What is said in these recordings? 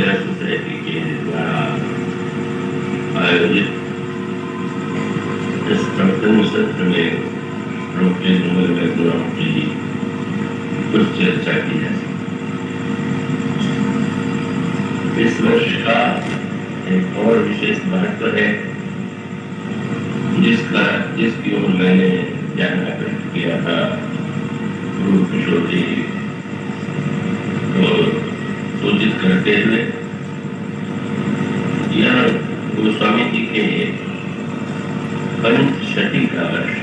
विद्या society के द्वारा आयोजित इस प्रवचन सत्र में प्रोफेसर नोबेल बैकग्राउंड की कुछ चर्चा की जाए। इस वर्ष का एक और विशेष महत्व है जिसकी ओर मैंने ध्यान व्यक्त किया था गुरु किशोर जी को सूचित करते हुए। यह गोस्वामी जी के पंचशती का वर्ष,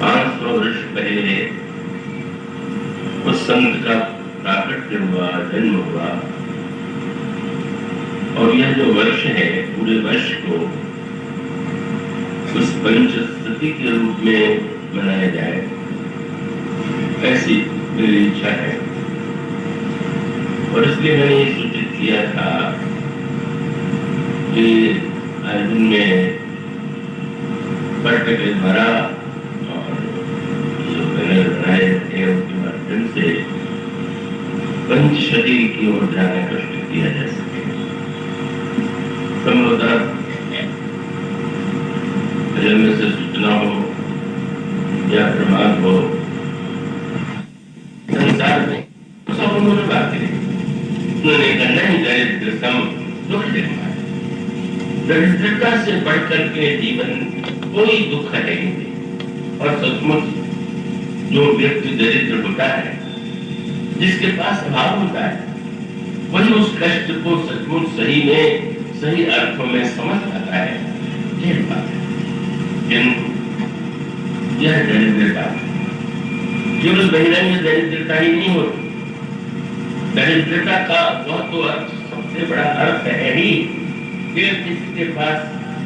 500 वर्ष पहले उस संत का प्राकट्य हुआ, जन्म हुआ, और यह जो वर्ष है पूरे वर्ष को उस पंचशती के रूप में मनाया जाए, ऐसी मेरी इच्छा है। और इसलिए मैंने ये सूचित किया था कि आयोजन में पट के द्वारा और जो बैनर बनाए जाते हैं उनके माध्यम से पंचशती की ओर ध्यान आकर्षित किया जा सके। संभवतः में से सूचना हो या प्रमाद हो, संसार में सब उन्होंने बात की। उन्होंने कहा नहीं, दरिद्र सम दुख देना है। दरिद्रता से बढ़कर के जीवन कोई दुख है नहीं। और सचमुच जो व्यक्ति दरिद्र होता है, जिसके पास अभाव होता है, वही उस कष्ट को सचमुच सही में, सही अर्थों में समझ पाता है, झेल पाता है। यह दरिद्रता केवल बहिरंग दरिद्रता ही नहीं होती। दरिद्रता का वह तो सबसे बड़ा अर्थ है ही कि किसी के पास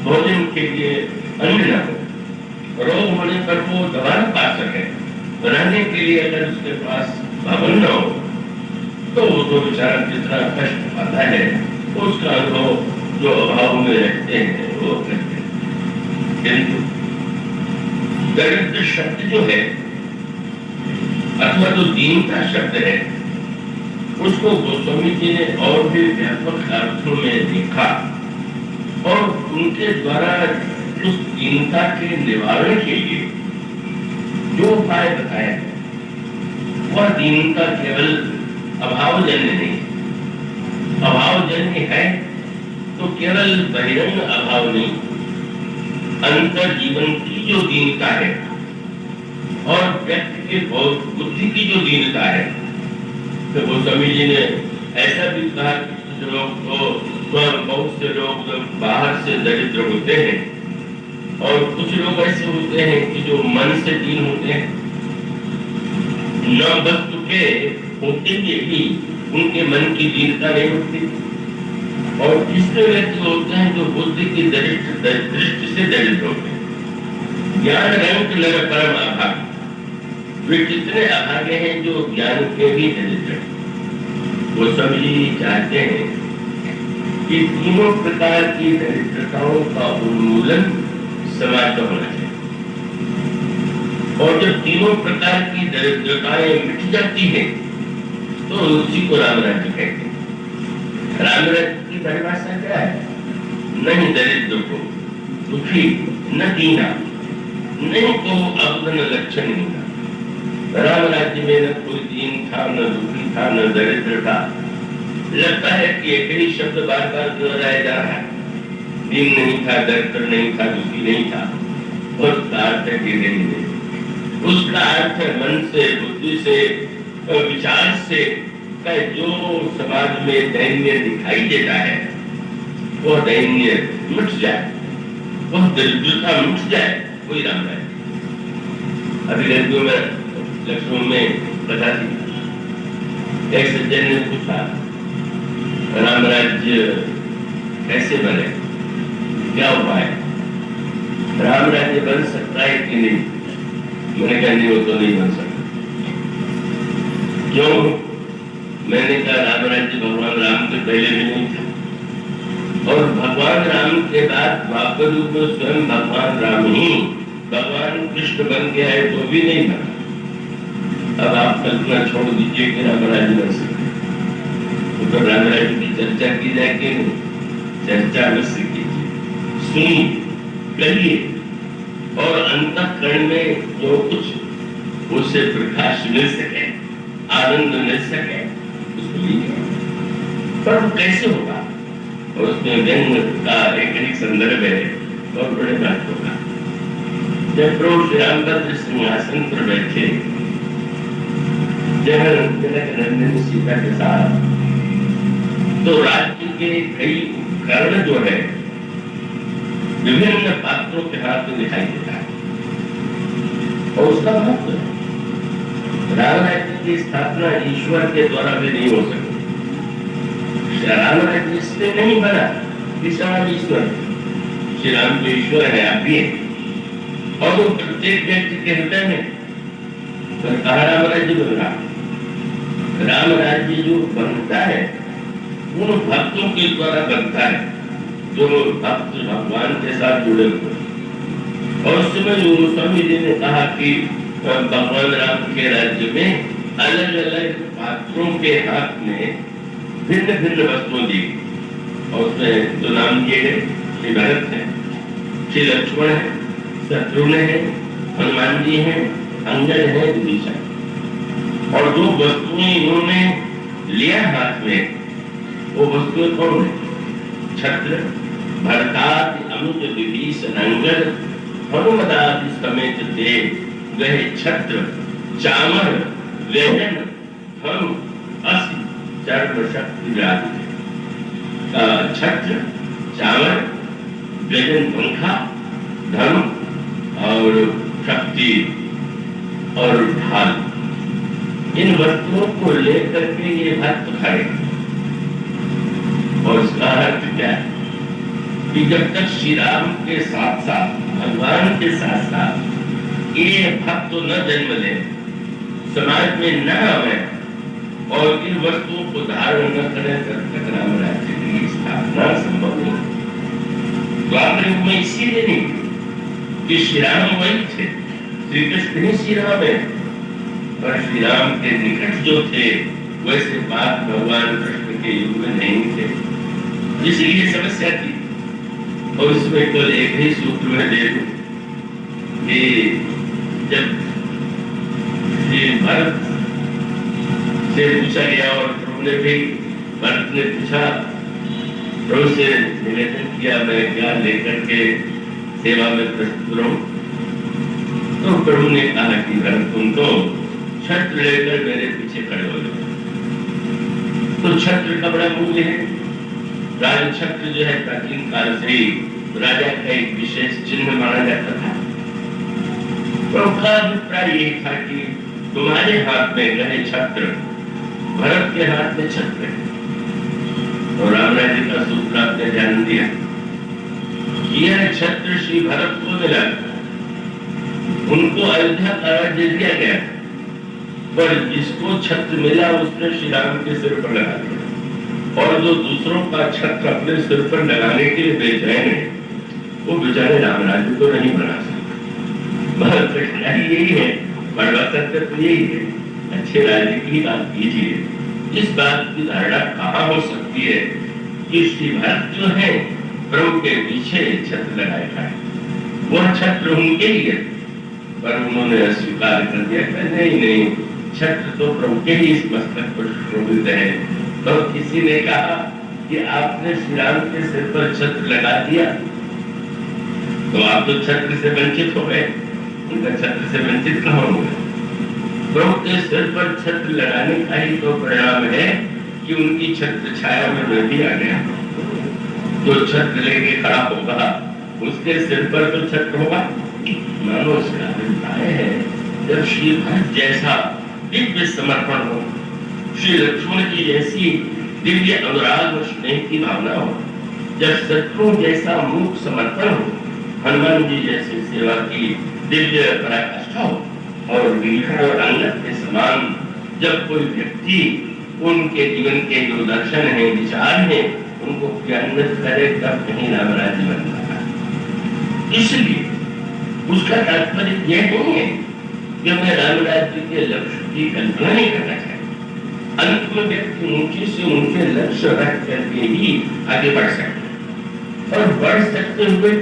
भोजन के लिए अन्न न हो, रोग होने पर वो दवा न पा सके, बनाने के लिए अगर उसके पास भवन न हो, तो वो तो बेचारा कितना कष्ट पाता है। उसका अनुभव जो अभाव में रहते हैं वो करते हैं। किंतु दरिद्र शब्द जो है अथवा जो दीनता शब्द है, उसको गोस्वामी जी ने और भी व्यापक अर्थों में देखा और उनके द्वारा उस दीनता के निवारण के लिए जो उपाय बताए, वह दीनता केवल अभावजन्य नहीं, अभावजन्य है तो केवल बहिरंग अभाव नहीं, अंतर जीवन की जो दीनता है और व्यक्ति के बुद्धि की जो दीनता है। तो गोस्वामी जी ने ऐसा भी कहा कि कुछ लोग तो बहुत से लोग बाहर से दरिद्र होते हैं और कुछ लोग ऐसे होते हैं कि जो मन से दीन होते हैं, न वस्तु के होते हुए भी उनके मन की दीनता नहीं होती। और तीसरे व्यक्ति होते हैं जो बुद्धि की दृष्टि से दरिद्र होते हैं। ज्ञान रंग लग परम अभाग, वे कितने अभागे हैं जो ज्ञान के भी दरिद्र। वो सभी चाहते हैं कि तीनों प्रकार की दरिद्रताओं का उन्मूलन समाज में होना चाहिए। और जब तीनों प्रकार की दरिद्रताएं मिट जाती हैं तो उसी को राम राज्य कहते हैं। राम राज्य की परिभाषा क्या है? नहीं दरिद्र को दुखी, न दीना, नहीं तो अवगुण लक्षण नहीं। राम राज्य में न कोई दीन था, न दुखी था, न दरिद्र था। लगता है कि एक ही शब्द बार बार दोहराया जा रहा है। दीन नहीं था, दरिद्र नहीं था, दुखी नहीं था, और उसका अर्थ है कि नहीं। उसका अर्थ है मन से, बुद्धि से, विचार से जो समाज में दैन्य दिखाई देता है, वह दैन्य मिट जाए, वह दरिद्रता मिट जाए, कोई राम राज्य। अभी लड़कियों में लक्ष्मण में बता दी, एक सज्जन ने पूछा राम राज्य कैसे बने, क्या उपाय? राम राज्य बन सकता है कि नहीं? मैंने कहा नहीं, वो तो नहीं बन सकता। क्यों? मैंने कहा राम राज्य भगवान राम के पहले भी नहीं था, और भगवान राम के बाद द्वापर युग में स्वयं भगवान राम ही भगवान कृष्ण बन गया है तो भी नहीं बना। अब आप कल्पना छोड़ दीजिए कि राम राज्य बन सकते। चर्चा की जाए कि नहीं? चर्चा अवश्य कीजिए, सुनिए, कहिए, और अंतःकरण में जो कुछ उसे प्रकाश मिल सके, आनंद मिल सके, उसको लीजिए। पर वो कैसे होगा? और उसमें व्यंग का एक संदर्भ है और बड़े बात होगा। जब प्रभु श्री रामभद्र सिंहासन पर बैठे, जनक सीता के साथ, तो राज्य के कई उपकरण जो है विभिन्न पात्रों के हाथ में दिखाई देता है, और उसका महत्व है। राम राज्य की स्थापना ईश्वर के द्वारा भी नहीं हो सकती। राम राज्य इसलिए नहीं बना कि राम ईश्वर, श्री राम तो ईश्वर है, आप भी हैं, और वो प्रत्येक व्यक्ति के हृदय में, पर कहा राम राज्य बन रहा। राम राज्य जो बनता है उन भक्तों के द्वारा बनता है जो भक्त भगवान के साथ जुड़े हुए। और उस समय स्वामी जी ने कहा कि भगवान राम के राज्य में अलग अलग पात्रों के हाथ में भिन्न भिन्न वस्तुएं दी, और उसमें जो नाम दिए गए श्री भरत है, श्री लक्ष्मण है, शत्रुघ्न है, हनुमान जी हैं, अंगद है, विभीषण। और जो वस्तुएं इन्होंने लिया हाथ में, वो वस्तुएं कौन है? छत्र, भरतादि अनुज विभीषण अंगद, हनुमदादि समेत दे गए छत्र, चामर, व्यजन, धनु, अस्त्र, चर्म शक्ति राधि। छत्र, चामर, व्यजन, पंखा, धनु और शक्ति और ढाल, इन वस्तुओं को लेकर के ये भक्त खड़े। और इसका अर्थ क्या है कि जब तक श्री राम के साथ साथ, भगवान के साथ साथ ये भक्त न जन्म ले, समाज में न आवे और इन वस्तुओं को धारण न करें, तब तक राम राज्य की स्थापना संभव नहीं। द्वापर युग में इसीलिए नहीं कि श्री राम वही थे, श्री कृष्ण ही श्री राम है, और श्री राम के निकट जो थे वैसे बात भगवान कृष्ण के युग में नहीं थे, इसलिए समस्या थी। और इसमें केवल एक ही सूत्र में दे दूं कि जब श्री भरत से पूछा गया और प्रभु ने भी, भरत ने पूछा, प्रभु से निवेदन किया मैं क्या लेकर के सेवा में प्रस्तुत रहूं, तो प्रभु ने कहा कि भरत तुम तो छत्र लेकर मेरे पीछे खड़े हो जाओ। तो छत्र का बड़ा मूल्य है। राज छत्र जो है प्राचीन काल से ही राजा का एक विशेष चिन्ह माना जाता था। प्रभु का अभिप्राय यही था कि तुम्हारे हाथ में रहे छत्र, भरत के हाथ में छत्र है। और राम राज्य का सूत्र आपने ध्यान दिया, यह छत्र श्री भरत को मिला, उनको अयोध्या का राज्य दिया गया, पर जिसको छत्र मिला उसने श्री राम के सिर पर लगा दिया, और जो दूसरों का छत्र अपने सिर पर लगाने के लिए बेचैन है, वो बेचारे राम राज्य तो नहीं बना सकते। बहुत कठिनाई यही है, बड़वा सत्य तो यही है। अच्छे राज्य की बात कीजिए। इस बात की धारणा कहाँ हो सकती है कि श्री भरत जो है प्रभु के पीछे छत्र लगाए खाए, वह छत्र उनके ही है, पर उन्होंने अस्वीकार कर दिया कि नहीं नहीं, छत्र तो प्रभु के ही इस मस्तक पर शोभित है। तो किसी ने कहा कि आपने श्री राम के सिर पर छत्र लगा दिया, तो आप तो छत्र से वंचित हो गए। उनका छत्र से वंचित कहाँ हो गए? प्रभु के सिर पर छत्र लगाने का ही तो परिणाम है कि उनकी छत्र छाया में मैं भी आ गया। जो छत्र लेके खड़ा होगा उसके सिर पर तो छत्र होगा। मानो उसका अभिप्राय है, जब श्री भरत जैसा दिव्य समर्पण हो, श्री लक्ष्मण जी जैसी दिव्य अनुराग और स्नेह की भावना हो, जब शत्रु जैसा मूक समर्पण हो, हनुमान जी जैसी सेवा की दिव्य पराकाष्ठा हो, और विभीषण और अंगद के समान जब कोई व्यक्ति उनके जीवन के जो दर्शन है, विचार है, उनको क्रियान्वित करे, तब कहीं राम राज्य बनता है। इसलिए उसका तात्पर्य यह नहीं है कि मैं राम राज्य के लक्ष्य की कल्पना नहीं करना चाहिए, अंत में व्यक्ति ऊंचे से ऊंचे लक्ष्य रख करके ही आगे बढ़ सकता है, और बढ़ सकते हुए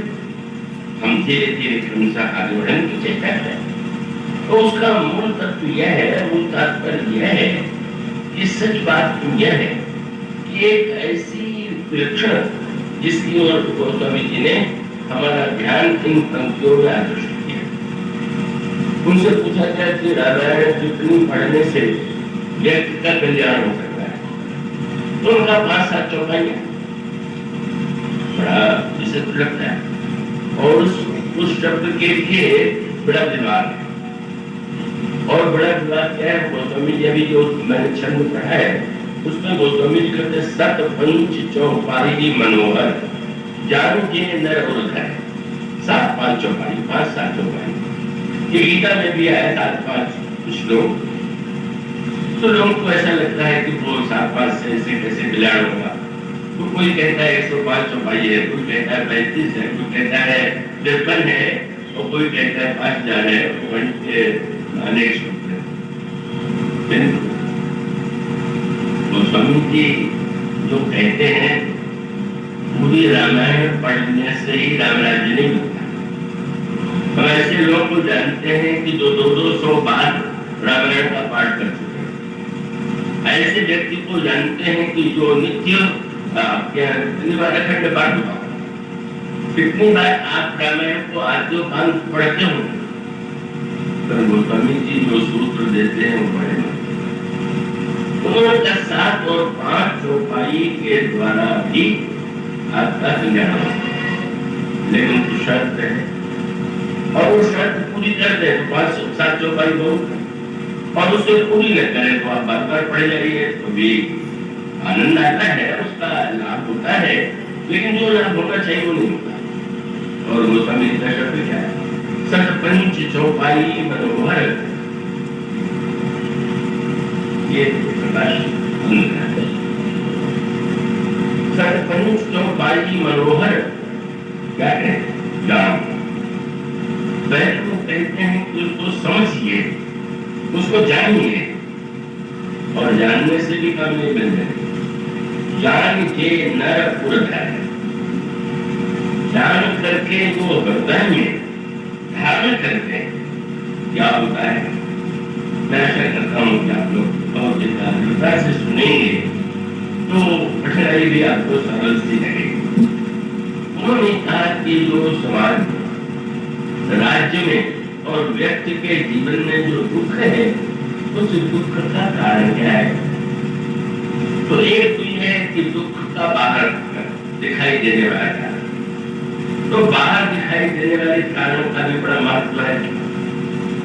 हम धीरे धीरे क्रमशः आगे बढ़ने की चेष्टा करें। तो उसका मूल तत्व यह है, मूल तात्पर्य यह है कि सच बात यह है कि एक ऐसी विलक्षण जिसकी ओर गोस्वामी जी ने हमारा ध्यान इन पंक्तियों में आकर्षित किया। उनसे पूछा गया कि रामायण कितनी पढ़ने से व्यक्ति का कल्याण हो सकता है, तो उनका 5-7 चौपाइयां बड़ा विचित्र लगता है, और उस शब्द के लिए बड़ा दिमाग है। और बड़ा दिमाग क्या है? गोस्वामी जी अभी जो मैंने छंद पढ़ा है उसमें गोस्वामी जी कहते सत पंच चौपाई मनोहर जान के नर और धर। 7-5 चौपाई, 5-7 चौपाई, ये गीता में भी आया 7-5 श्लोक। तो लोगों को ऐसा लगता है कि वो 7-5 से ऐसे कैसे कल्याण होगा। तो कोई कहता है 105 चौपाई है, कोई कहता है 35 है, कोई कहता है 53 है, और कोई कहता है 5000 है, अनेक श्लोक है। गोस्वामी जी जो कहते हैं पूरी रामायण पढ़ने से ही राम राज्य नहीं मिलता। हम ऐसे लोग को जानते हैं कि जो 200 बार रामायण का पाठ कर चुके हैं। ऐसे व्यक्ति को जानते हैं कि जो नित्य कितनी बार अखंड पाठ हुआ, कितनी बार आप रामायण को आद्योपांत पढ़ते हो। तो गोस्वामी जी जो सूत्र देते हैं वो बड़े उन्होंने 7 और 5 चौपाई के द्वारा भी आपका कल्याण हो, लेकिन कुछ शर्त है, और वो शर्त पूरी कर दे तो 5-7 चौपाई बहुत, और उसे पूरी न करें तो आप बार बार पढ़े जाइए तो भी आनंद आता है, उसका लाभ होता है, लेकिन जो लाभ होना चाहिए वो नहीं होता। और गोस्वामी जी का शब्द क्या है? सत पंच चौपाई मनोहर, ये सरपंच चौपाई मनोहर क्या है? जान। पहले वो कहते हैं कि उसको समझिए, उसको जानिए, और जानने से भी काम नहीं मिल जाए। जान के नर उड़ता है, जान करके वो हृदय में धारण करके क्या होता है। मैं आशा करता हूँ कि आप लोग बहुत एकाग्रता से सुनेंगे तो कठिनाई भी आपको सरल सी लगेगी। उन्होंने कहा कि जो समाज राज्य में और व्यक्ति के जीवन में जो दुख है उस दुख का कारण क्या है? तो एक तो यह है कि दुख का बाहर दिखाई देने वाला कारण, तो बाहर दिखाई देने वाले कारणों का भी बड़ा महत्व है,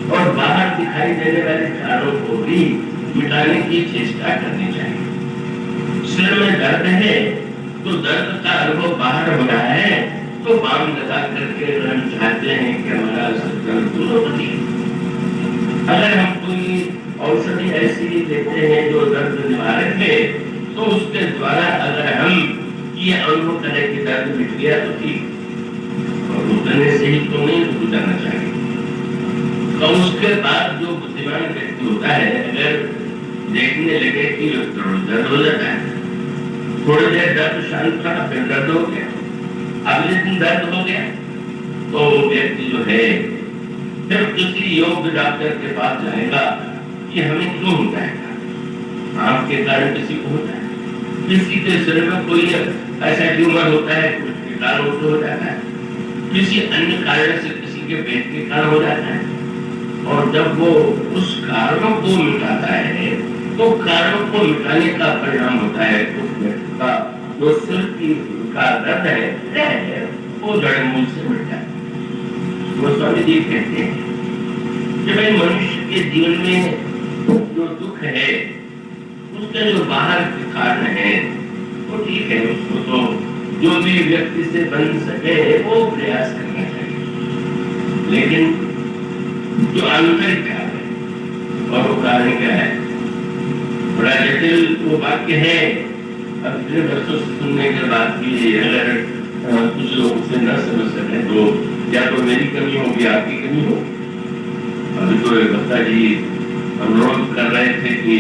और बाहर दिखाई देने वाले कारणों को भी मिटाने की चेष्टा करनी चाहिए। सिर में दर्द है तो दर्द का अनुभव बाहर हो रहा है, तो बाम लगा करके हम चाहते हैं कि हमारा दर्द दूर हो जाए। अगर हम कोई औषधि ऐसी लेते हैं जो दर्द निवारक है, तो उसके द्वारा अगर हम ये अनुभव करें कि दर्द मिट गया तो ठीक, और रुकने से ही तो नहीं रुक जाना चाहिए। तो उसके बाद जो बुद्धिमान व्यक्ति होता है, अगर देखने लगे कि दर्द हो जाता है, थोड़ी देर दर्द शांत रहा, फिर दर्द हो गया, अगले दिन दर्द हो गया, तो व्यक्ति जो है फिर किसी योग डॉक्टर के पास जाएगा कि हमें क्यों होता है। आंख के कारण किसी को होता है, किसी के सिर में कोई ऐसा ट्यूमर होता है, कुछ के कारण उसको हो जाता है, किसी अन्य कारण से किसी के पेट के कारण हो जाता है। और जब वो उस कारणों को मिटाता है तो कारणों को मिटाने का परिणाम होता है उस व्यक्ति का जो सिर का दर्द है वो जड़ मूल से मिट जाता है। गोस्वामी जी कहते हैं कि भाई मनुष्य के जीवन में जो दुख है उसके जो बाहर के कारण है वो ठीक है, उसको तो जो भी व्यक्ति से बन सके वो प्रयास करना चाहिए, लेकिन जो आंतरिक कारण है, और वो कारण क्या है? बड़ा जटिल वो वाक्य है। अब इतने वर्षों से सुनने के बाद भी अगर कुछ लोग उसे न समझ सके तो या तो मेरी कमी होगी, आपकी कमी हो। अभी तो भक्ता जी अनुरोध कर रहे थे कि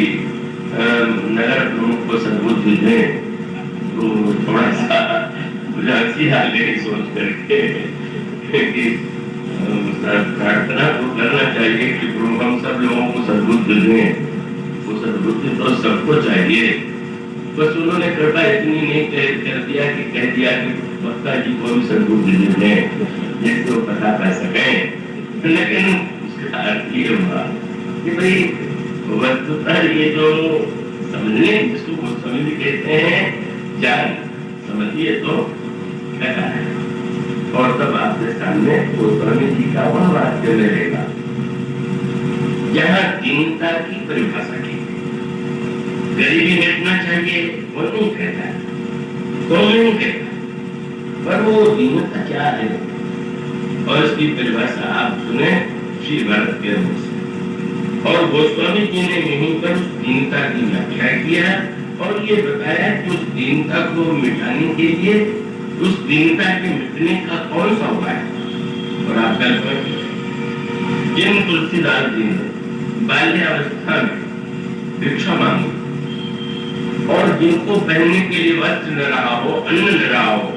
नगर प्रमुख को सद्बुद्धि दें, तो थोड़ा सा मुझे हंसी आ गई सोच करके कि प्रार्थना तो करना चाहिए कि प्रभु हम सब लोगों को सद्बुद्धि दें। वो सद्बुद्धि तो सबको चाहिए, बस उन्होंने कृपा इतनी नहीं कर दिया कि कह दिया कि वक्ता जी को भी सद्बुद्धि दें जिससे वो पता कर सके। लेकिन उसका अर्थ ये हुआ कि भाई वस्तुतः ये जो समझने जिसको समझ कहते हैं, ज्ञान समझिए तो क्या है। और तब आपके सामने गोस्वामी जी का वह वाक्य मिलेगा जहाँ दीनता की परिभाषा की। गरीबी मिटना चाहिए वो नहीं कहता, कौन नहीं कहता, पर वो दीनता क्या है और इसकी परिभाषा आप सुने श्री भरत के मुख से। और गोस्वामी जी ने यहीं पर उस दीनता की व्याख्या किया और ये बताया कि उस दीनता को मिटाने के लिए, उस दीनता के मिटने का कौन सा उपाय है। और आप कल्पना जिन तुलसीदास जी ने बाल्यावस्था में भिक्षा मांगी और जिनको पहनने के लिए वस्त्र न रहा हो, अन्न न रहा हो,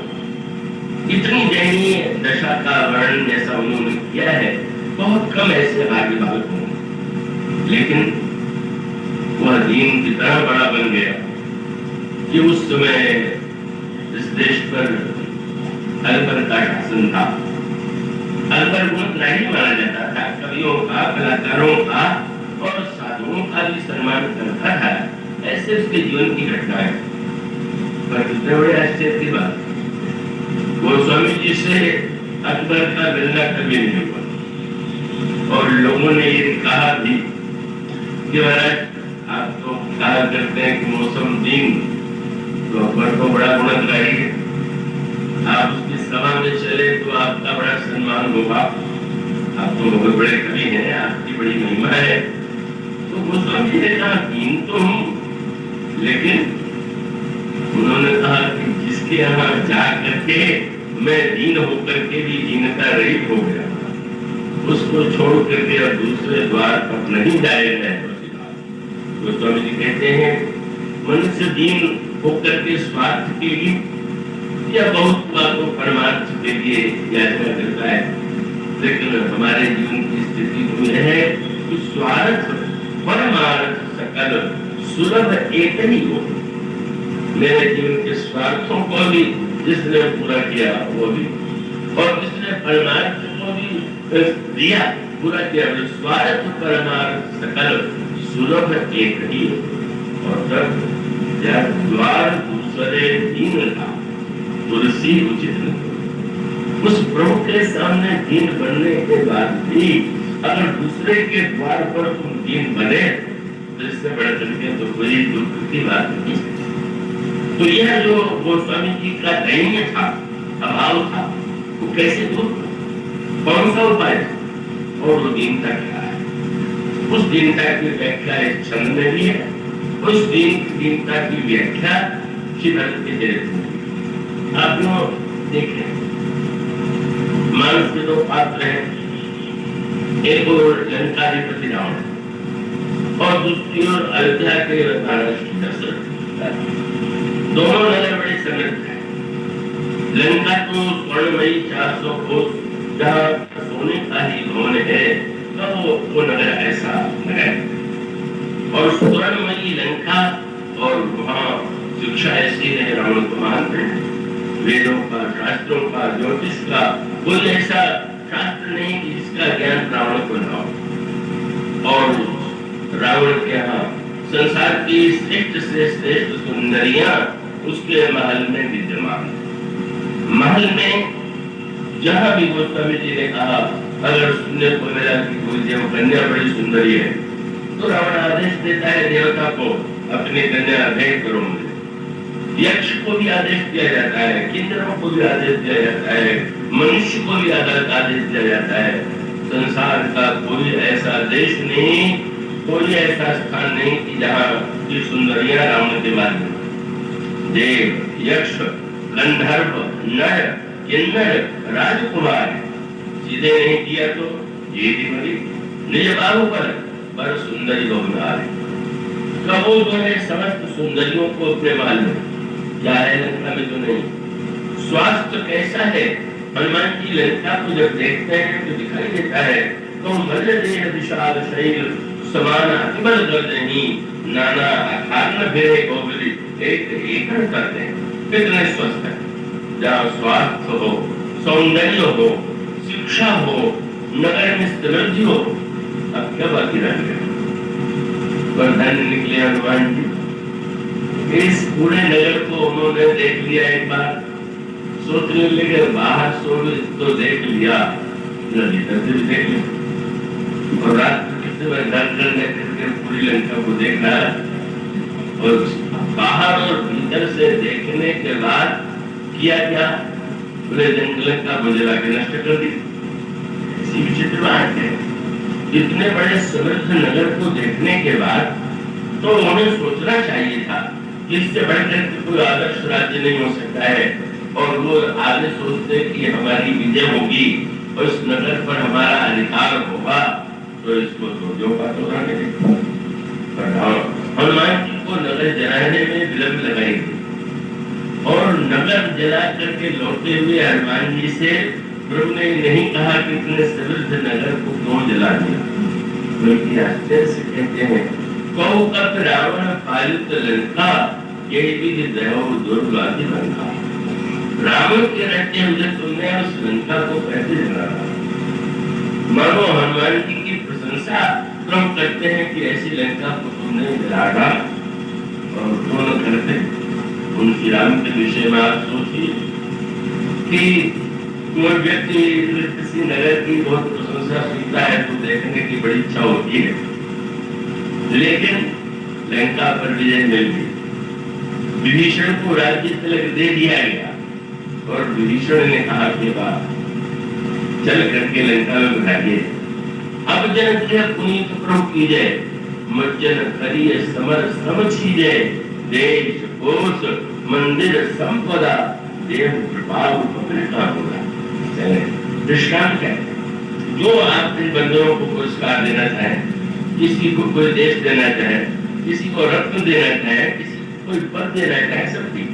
इतनी दयनीय दशा का वर्णन जैसा उन्होंने किया है, बहुत कम ऐसे आगे बालक होंगे। लेकिन वह दीन कितना बड़ा बन गया कि उस समय इस देश पर अकबर का शासन था। अकबर गुणग्राही माना जाता था, कवियों का, कलाकारों का और साधुओं का भी सम्मान करता था। ऐसे उसके जीवन की घटना है। पर कितने बड़े आश्चर्य की बात, गोस्वामी जी से अकबर का मिलना कभी नहीं हुआ। और लोगों ने ये कहा भी कि महाराज आप तो कहा करते हैं कि मौसम दीन, तो अकबर को बड़ा गुणग्राही है, आप उसकी सभा में चले तो आपका बड़ा सम्मान होगा, आप तो बहुत बड़े कवि हैं, आपकी बड़ी महिमा है। तो गोस्वामी जी ने कहा दीन तो हूँ, लेकिन उन्होंने कहा कि जिसके यहाँ जा करके मैं दीन होकर के भी दीनता रहित हो गया, उसको छोड़ करके और दूसरे द्वार पर नहीं जाएगा। गोस्वामी जी कहते हैं मनुष्य दीन होकर के स्वार्थ के लिए या बहुत बातों परमार्थ के लिए याचना करता है, लेकिन हमारे जीवन की स्थिति तो यह है कि स्वार्थ परमार्थ सकल सुलभ एक ही हो। मेरे जीवन के स्वार्थों को भी जिसने पूरा किया वो भी, और जिसने परमार्थ को भी दिया पूरा किया, स्वार्थ परमार्थ सकल सुलभ एक ही। और तब जब द्वार दूसरे दीन था तुलसी उचित नहीं। उस प्रभु के सामने दीन बनने के बाद भी अगर दूसरे के द्वार पर तुम दीन बने तो इससे बड़ा करके तो कोई दुख की बात नहीं। तो यह जो गोस्वामी जी का दैन्य था, अभाव था, वो कैसे दूर, कौन सा उपाय और वो दीनता क्या है। उस दीनता की व्याख्या इस छंद में भी है। उस दीनता की व्याख्या श्री भरत के चरित्र में आप लोग देखें। मानस के दो पात्र हैं, एक और लंकाधिपति रावण और दूसरी ओर अयोध्या के महाराज दशरथ। दोनों नगर बड़े समृद्ध हैं। लंका तो स्वर्णमयी 400 कोस जहाँ सोने का ही भवन है, तो वो नगर ऐसा नगर, और स्वर्णमयी लंका, और वहाँ शिक्षा ऐसी है रावण को मानते हैं। वेदों का, शास्त्रों का, ज्योतिष का कोई ऐसा शास्त्र नहीं कि जिसका ज्ञान रावण को न हो। और रावण के यहाँ संसार की श्रेष्ठ से श्रेष्ठ सुंदरियां उसके महल में विद्यमान। महल में जहां भी गोस्वामी जी ने कहा अगर सुनने को मिला कि कोई देव कन्या बड़ी सुंदरी है, तो रावण आदेश देता है देवता को अपनी कन्या भेंट करो मुझे। यक्ष को भी आदेश दिया जाता है, किन्नरों को भी आदेश दिया जाता है, मनुष्य को भी आदेश दिया जाता है। संसार का कोई ऐसा देश नहीं, कोई ऐसा स्थान नहीं कि जहाँ की सुंदरियां रावण के बाद देव, यक्ष, गंधर्व, नर, किन्नर, राजकुमार सीधे नहीं किया तो ये भी बड़ी निज बाहु पर सुंदरी बहुनार। कहो तो है समस्त सुंदरियों को अपने महल में, क्या है लंका में तो नहीं। स्वास्थ्य कैसा है, हनुमान जी लंका को जब देखते हैं तो दिखाई देता है तो मल देह विशाल शरीर समान अतिबल गर्दनी नाना अखान्न भिरे गोबली एक करते हैं। कितने स्वस्थ है, जहाँ स्वास्थ्य हो, सौंदर्य हो, शिक्षा हो, नगर में समृद्धि हो, अब क्या बाकी रह गया। वरदान निकले हनुमान जी, इस पूरे नगर को उन्होंने देख लिया एक बार, सोचने लगे बाहर तो देख लिया, भीतर से भी देख लिया, और रात करके पूरी लंका को देखना, और बाहर और भीतर से देखने के बाद किया क्या, पूरे जंगल का बजरा के नष्ट कर दी। ऐसी विचित्र बात है, इतने बड़े समृद्ध नगर को देखने के बाद तो उन्हें सोचना चाहिए था कि इससे बढ़कर कोई आदर्श राज्य नहीं हो सकता है, और वो आगे सोचते कि हमारी विजय होगी और इस नगर पर हमारा अधिकार होगा, तो इसको तो का तो रहने देगा। हनुमान जी को नगर जलाने में विलंब लगाई और नगर जला करके लौटे हुए हनुमान जी से प्रभु ने नहीं कहा कि इतने समृद्ध नगर को क्यों जला दिया, बल्कि आश्चर्य से कहते हैं कौ कप रावण पालित लंका ये भी दया दुर्गाति लंका। रावण के रहते हुए तुमने उस लंका को कैसे जलाया। मानो हनुमान जी की प्रशंसा प्रभु करते हैं कि ऐसी लंका को तुमने जलाया, और दोनों करते उनकी राम के विषय में आप सोचिए कि कोई व्यक्ति किसी नगर की बहुत प्रशंसा सुनता है तो देखने की बड़ी इच्छा होती है, लेकिन लंका पर विजय मिल गई, विभीषण को राज्य तिलक दे दिया गया, और विभीषण ने कहा कि बात चल करके लंका में भागे, अब जन किया पुनीत प्रभु की जय, मज्जन करिय समर समझी जय, देश कोश मंदिर संपदा देव कृपा उपकृता होगा। दृष्टांत है, जो आप इन बंदरों को पुरस्कार देना चाहे, किसी को कोई देश देना चाहे, किसी को रत्न देना चाहे, किसी को कोई पद देना चाहे, सब ठीक,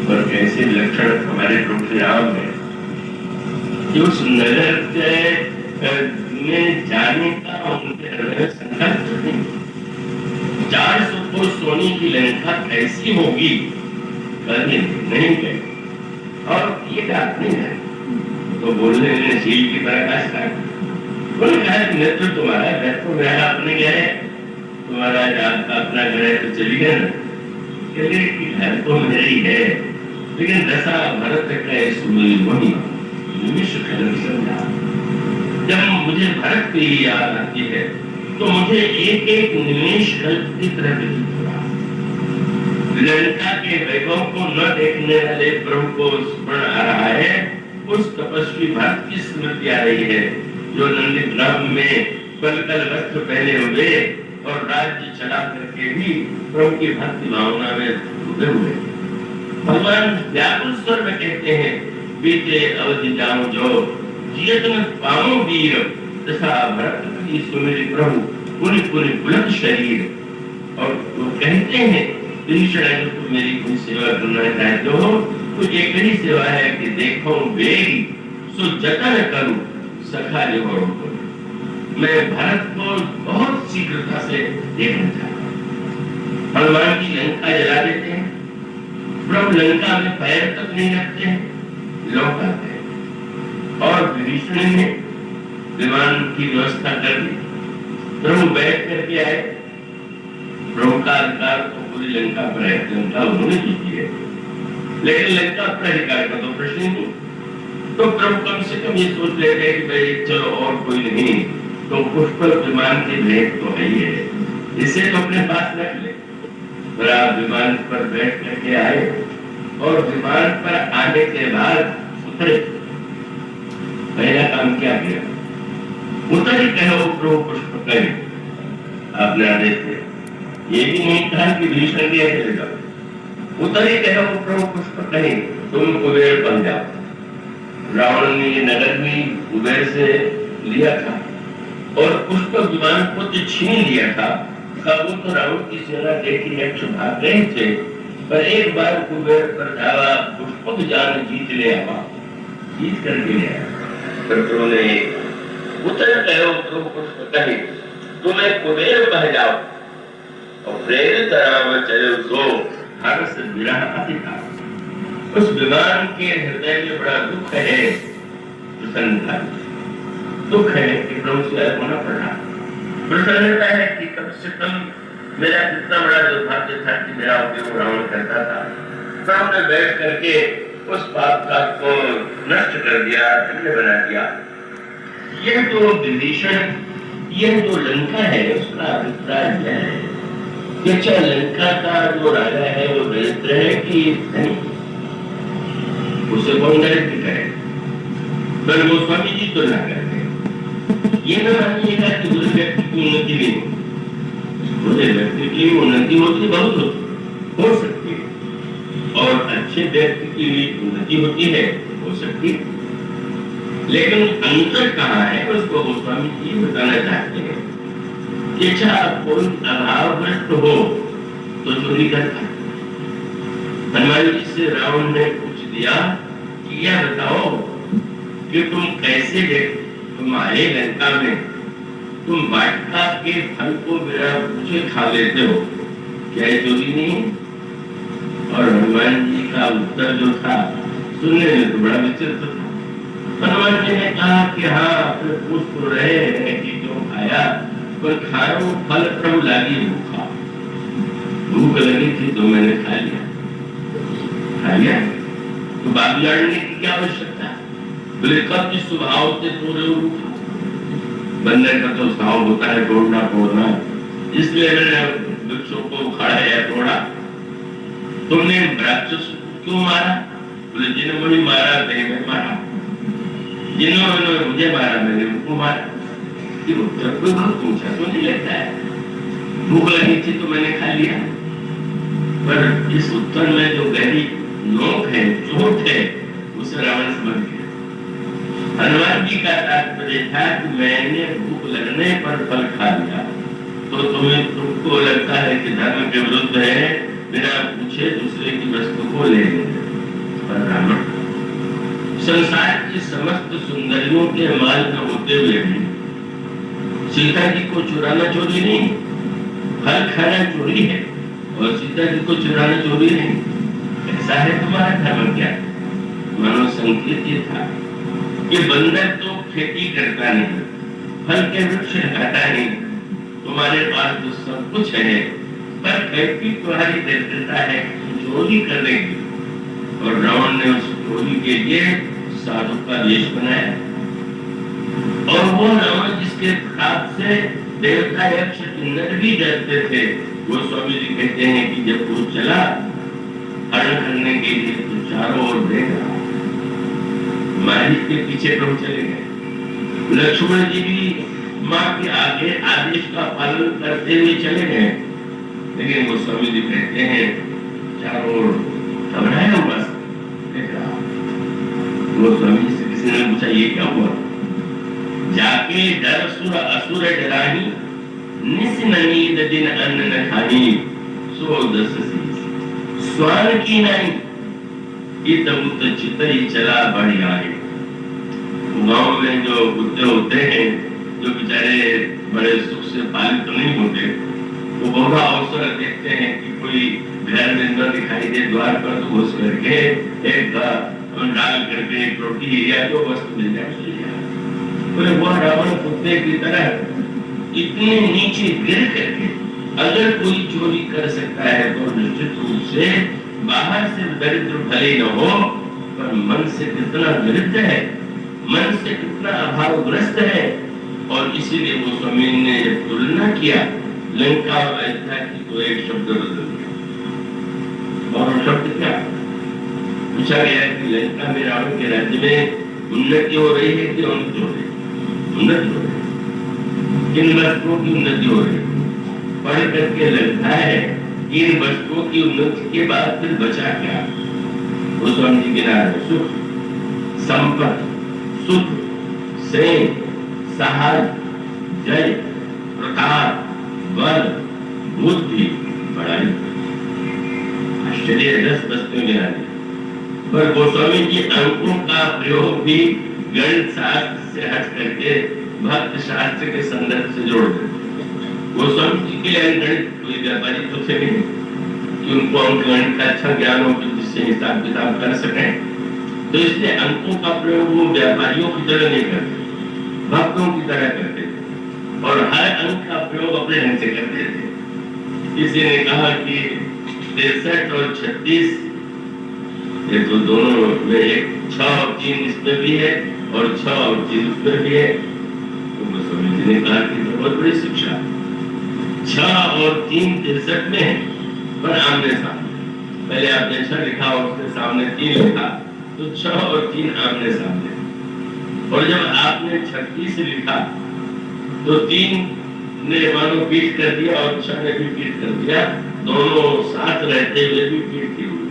और कैसे लक्षण हमारे प्रभु राम है कि उस नगर में जाने का उनके हृदय संकल्प नहीं। 400 कोस सोने की लंका कैसी होगी कभी नहीं गए, और ये बात नहीं है तो बोलने में झील की पराकाष्ठा है। बोले कहा नेतृत्व तुम्हारा घर तो मेरा अपने गए, तुम्हारा अपना घर है तो चली गए ना, घर तो मेरी है, लेकिन दशा भरत का सुनी वही समझा। जब मुझे भरत की याद आती है तो मुझे एक एक निमेश कल्प की तरह व्यतीत हो रहा। लंका के वैभव को न देखने वाले प्रभु को स्मरण आ रहा है, उस तपस्वी भरत की स्मृति आ रही है जो नंदीग्राम में पलकल वस्त्र पहने हुए और राज्य चला करके भी प्रभु की भक्ति भावना में डूबे हुए। भगवान व्याकुल स्वर में कहते हैं बीते अवधि जाऊं जो जियत न पाऊं वीर, दशा भरत की सुमिरि प्रभु पुनि पुनि बुलंद शरीर। और वो कहते हैं विभीषण तुम मेरी कोई सेवा करना चाहते हो तो एक ही सेवा है कि देखो वेगी सो जतन करूं सखा जो मैं भरत को बहुत शीघ्रता से देखना चाहता हूं। हनुमान जी लंका जला देते हैं, प्रभु लंका में पैर तक नहीं रखते हैं, लौट आते हैं, और विभीषण ने विमान की व्यवस्था कर दी, प्रभु बैठ करके आए। प्रभु का अधिकार तो पूरी लंका पर है, लंका उन्होंने जीती है, लेकिन लंका पर अधिकार का तो प्रश्न नहीं। तो प्रभु कम से कम ये सोच लेते कि भाई चलो और कोई नहीं तो पुष्पल विमान की भेंट तो है ही है, इसे तो अपने पास रख ले। विमान पर बैठ करके आए और विमान पर आने के बाद उतरे। पहला काम क्या किया, उतर ही कहो प्रभु पुष्प कहे, आपने आदेश दिया, ये भी नहीं कहा कि भीषण दिया चलेगा, उतर ही कहो प्रभु पुष्प कहे तुम कुबेर बन जाओ। रावण ने ये नगर भी कुबेर से लिया था और पुष्प विमान को छीन लिया था, वो तो रावण की सेना देखी यक्ष भाग रहे थे, पर एक बार कुबेर पर धावा, पुष्पक जान जीत ले आवा, जीत करके ले आया। पर तुमने उतर कहो तुम पुष्प कहे, तुम्हें कुबेर बह जाओ और प्रेरित राम चलो सो, हर्ष विरह अति था। उस विमान के हृदय में बड़ा दुख है, प्रसन्नता दुख है कि प्रभु से अलग होना पड़ रहा। प्रसन्नता है कि कम से कम मेरा कितना बड़ा दुर्भाग्य था कि मेरा उपयोग रावण करता था, प्रभु ने बैठ करके उस पाप का को नष्ट कर दिया, धन्य बना दिया। यह तो विभीषण, यह जो लंका है उसका अभिप्राय यह है कि अच्छा लंका का जो राजा है वो दरिद्र है कि धनी, उसे कौन दरिद्र करे। पर गोस्वामी जी तो ना करते, ये न मानिएगा कि बुरे व्यक्ति की उन्नति नहीं होती, बुरे व्यक्ति की उन्नति होती बहुत होती हो सकती है, और अच्छे व्यक्ति की भी उन्नति होती है, हो सकती है। लेकिन अंतर कहाँ है उसको गोस्वामी जी बताना चाहते हैं कि अच्छा कोई अभावग्रस्त हो तो चोरी करता। हनुमान जी से रावण ने पूछ दिया कि यह बताओ कि तुम कैसे तुम आए लंका में, तुम वाटिका के फल को बिना पूछे खा लेते हो, क्या ये चोरी नहीं? और हनुमान जी का उत्तर जो था सुनने में तो बड़ा विचित्र था। हनुमान जी ने कहा कि हाँ, अपने पूछ तो रहे हैं कि क्यों खाया, पर खाओ फल प्रभु लागी भूखा, भूख लगी थी तो मैंने खा लिया। खा लिया तो बात लड़ने की क्या आवश्यकता? बोले कब जिस स्वभाव से तोड़े उठा, बंदर का तो स्वभाव होता है तोड़ना फोड़ना, इसलिए मैंने वृक्षों को उखाड़ा या तोड़ा। तुमने राक्षस क्यों मारा? बोले जिन्होंने मुझे मारा नहीं मैं मारा, जिन्होंने मुझे मारा मैंने उनको मारा। कोई बहुत पूछा तो नहीं लगता है, भूख लगी थी तो मैंने खा लिया। पर इस उत्तर में जो गहरी नोक है, चोट है, उसे रावण समझ गया। हनुमान जी का तात्पर्य था कि मैंने भूख लगने पर फल खा लिया तो तुमको लगता है कि धर्म के विरुद्ध है, बिना पूछे दूसरे की वस्तु को ले लेंगे। पर रावण संसार की समस्त सुंदरियों के माल में होते हुए भी सीता जी को चुराना चोरी नहीं, फल खाना चोरी है, और सीता जी को चुराना चोरी नहीं। ऐसा है तुम्हारा धर्म क्या? मानो संकेत ये था कि बंदर तो खेती करता नहीं, फल के वृक्ष लगाता नहीं, तुम्हारे पास तो सब कुछ है, पर खेती तुम्हारी दरिद्रता है चोरी करने की। और रावण ने उस चोरी के लिए साधु का वेश बनाया, और वो रावण जिसके प्रताप से देवता यक्ष किन्नर भी डरते थे, वो स्वामी जी कहते हैं कि जब वो चला हरण करने के लिए तो चारों ओर देगा, मारी के पीछे प्रभु चले गए। लक्ष्मण जी भी माँ के आगे आदेश का पालन करते हुए चले गए, लेकिन वो स्वामी जी कहते हैं चारों ओर घबराया हुआ देख रहा। वो स्वामी जी से किसी ने पूछा ये क्या हुआ? जाके डर सुर असुर डराही, निस नींद दिन अन्न न खाही, सो दस स्वान की नहीं चितई चला बढ़िया है। गाँव में जो कुत्ते होते हैं जो बेचारे बड़े सुख से पालित तो नहीं होते, वो बहुत अवसर देखते हैं कि कोई घर में न दिखाई दे, द्वार पर तो घुस करके एक डाल करके एक रोटी या जो वस्तु मिल जाए। बोले वो रावण कुत्ते की तरह इतने नीचे गिर करके अगर कोई चोरी कर सकता है तो निश्चित रूप से बाहर से दरिद्र भले न हो, पर मन से कितना दरिद्र है, मन से कितना अभावग्रस्त है। और इसीलिए वो स्वामी ने तुलना किया लंका और अयोध्या की, तो एक शब्द बदल गया। और शब्द क्या पूछा गया कि लंका में रावण के राज्य में उन्नति हो रही है कि अवनति हो रही है? उन्नति हो रही है। किन वस्तुओं की उन्नति हो रही है? पढ़ करके लगता है इन वस्तुओं की उन्नति के बाद फिर बचा क्या? वो स्वामी जी गिना रहे सुख, संपत्ति, सुख, सेन, सहाय, जय, प्रताप, बल, बुद्धि बढ़ाई। आश्चर्य 10 वस्तुएं गिना दी, पर गोस्वामी जी अंकों का प्रयोग भी गणित शास्त्र से हट करके भक्त शास्त्र के संदर्भ से जोड़ देते। गोस्वामी जी के लिए गणित कोई व्यापारी तो थे नहीं कि उनको अंक गणित का अच्छा ज्ञान हो कि जिससे हिसाब किताब कर सके, तो इसलिए अंकों का प्रयोग वो व्यापारियों की तरह नहीं करते, भक्तों की तरह करते थे और हर अंक का प्रयोग अपने ढंग से करते थे। किसी ने कहा कि 63 और 36 ये तो दोनों में एक 6 और 3 इसमें भी है और 6 और 3 उसमें भी है। तो गोस्वामी जी ने कहा कि बहुत बड़ी शिक्षा, 6 और 3 63 में है पर आमने सामने। पहले आपने 6 लिखा और उसके सामने 3 लिखा, तो 6 और 3 आमने सामने। और जब आपने 36 लिखा तो 3 ने मानो पीठ कर दिया और 6 ने भी पीठ कर दिया, दोनों साथ रहते हुए भी पीठ की हुई।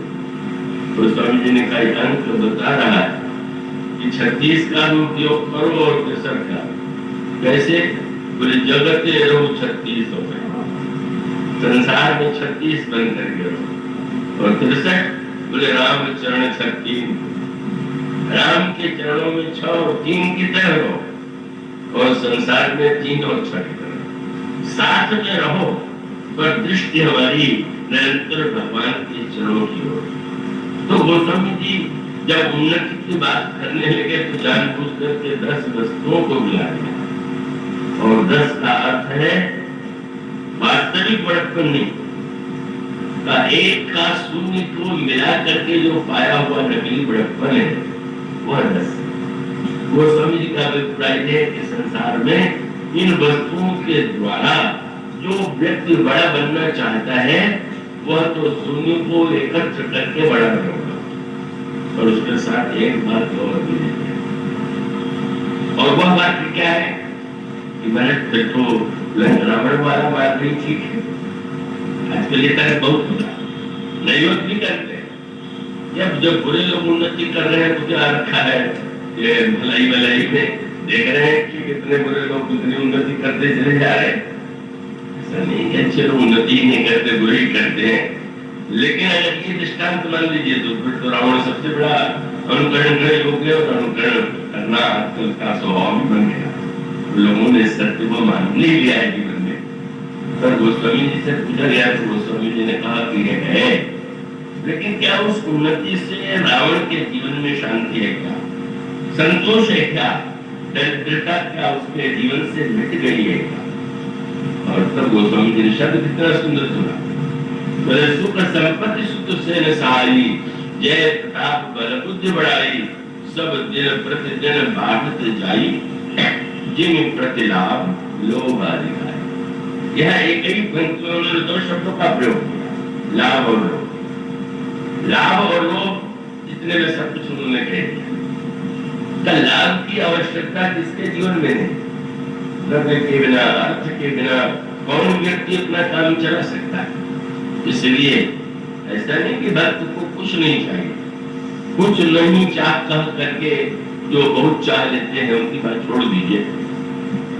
तो स्वामी जी ने कहा अंक बता रहा है कि 36 का भी उपयोग करो और 63 का। कैसे? बोले जगत रहो 36 हो गए, संसार में 36 बन करके रहो। और 63 बोले राम चरण 36, राम के चरणों में 6 और 3 की तरह रहो और संसार में 3 और 6 की तरह साथ में रहो, पर दृष्टि हमारी निरंतर भगवान के चरणों की ओर। तो गोस्वामी जी जब उन्नति की बात करने लगे तो जानबूझ करके 10 वस्तुओं को मिला दिया। और 10 का अर्थ है वास्तविक बड़प्पन नहीं का, एक का शून्य को मिला करके जो पाया हुआ नकली बड़प्पन है वह 10। गोस्वामी जी का अभिप्राय है कि संसार में इन वस्तुओं के द्वारा जो व्यक्ति बड़ा बनना चाहता है वह तो शून्य को एकत्र करके बड़ा बनेगा। और उसके साथ एक बात और भी है, और वह बात क्या है कि मैंने फिर तो रावण वाला बात नहीं ठीक है। आजकल ये तरह बहुत होता नहीं होता, नहीं करते। जब बुरे लोग उन्नति कर रहे हैं तो क्या रखा है ये भलाई भलाई में देख रहे हैं कि कितने बुरे लोग कितनी उन्नति करते चले जा रहे हैं। ऐसा नहीं कि अच्छे लोग उन्नति ही नहीं करते, बुरे ही करते हैं। लेकिन अगर ये दृष्टांत मान लीजिए तो फिर तो रावण सबसे बड़ा अनुकरण योग्य और अनुकरण करना आजकल का स्वभाव भी बन गया। लोगों ने सत्य को मान नहीं लिया है जीवन में। पर गोस्वामी जी से पूछा गया तो गोस्वामी जी ने कहा कि यह है, लेकिन क्या उस उन्नति से रावण के जीवन में शांति है क्या, संतोष है क्या, दरिद्रता क्या उसके जीवन से मिट गई है क्या? और तब गोस्वामी जी ने शब्द कितना सुंदर सुना, सुख संपत्ति सुख से न सहाई, जय प्रताप बल बुद्धि बढ़ाई, सब दिन प्रतिदिन बाढ़त जाई, जिन प्रतिलाभ लोभ अधिकाई। यह एक ही पंक्तियों में 2 शब्दों का प्रयोग किया, लाभ और लोभ। लाभ और लोभ जितने में सब कुछ उन्होंने कह दिया। लाभ की आवश्यकता किसके जीवन में नहीं, द्रव्य के बिना, अर्थ के बिना कौन व्यक्ति अपना काम चला सकता है। इसलिए ऐसा नहीं कि भक्त को कुछ नहीं चाहिए, कुछ नहीं चाह कह करके जो बहुत चाह लेते हैं उनकी बात छोड़ दीजिए,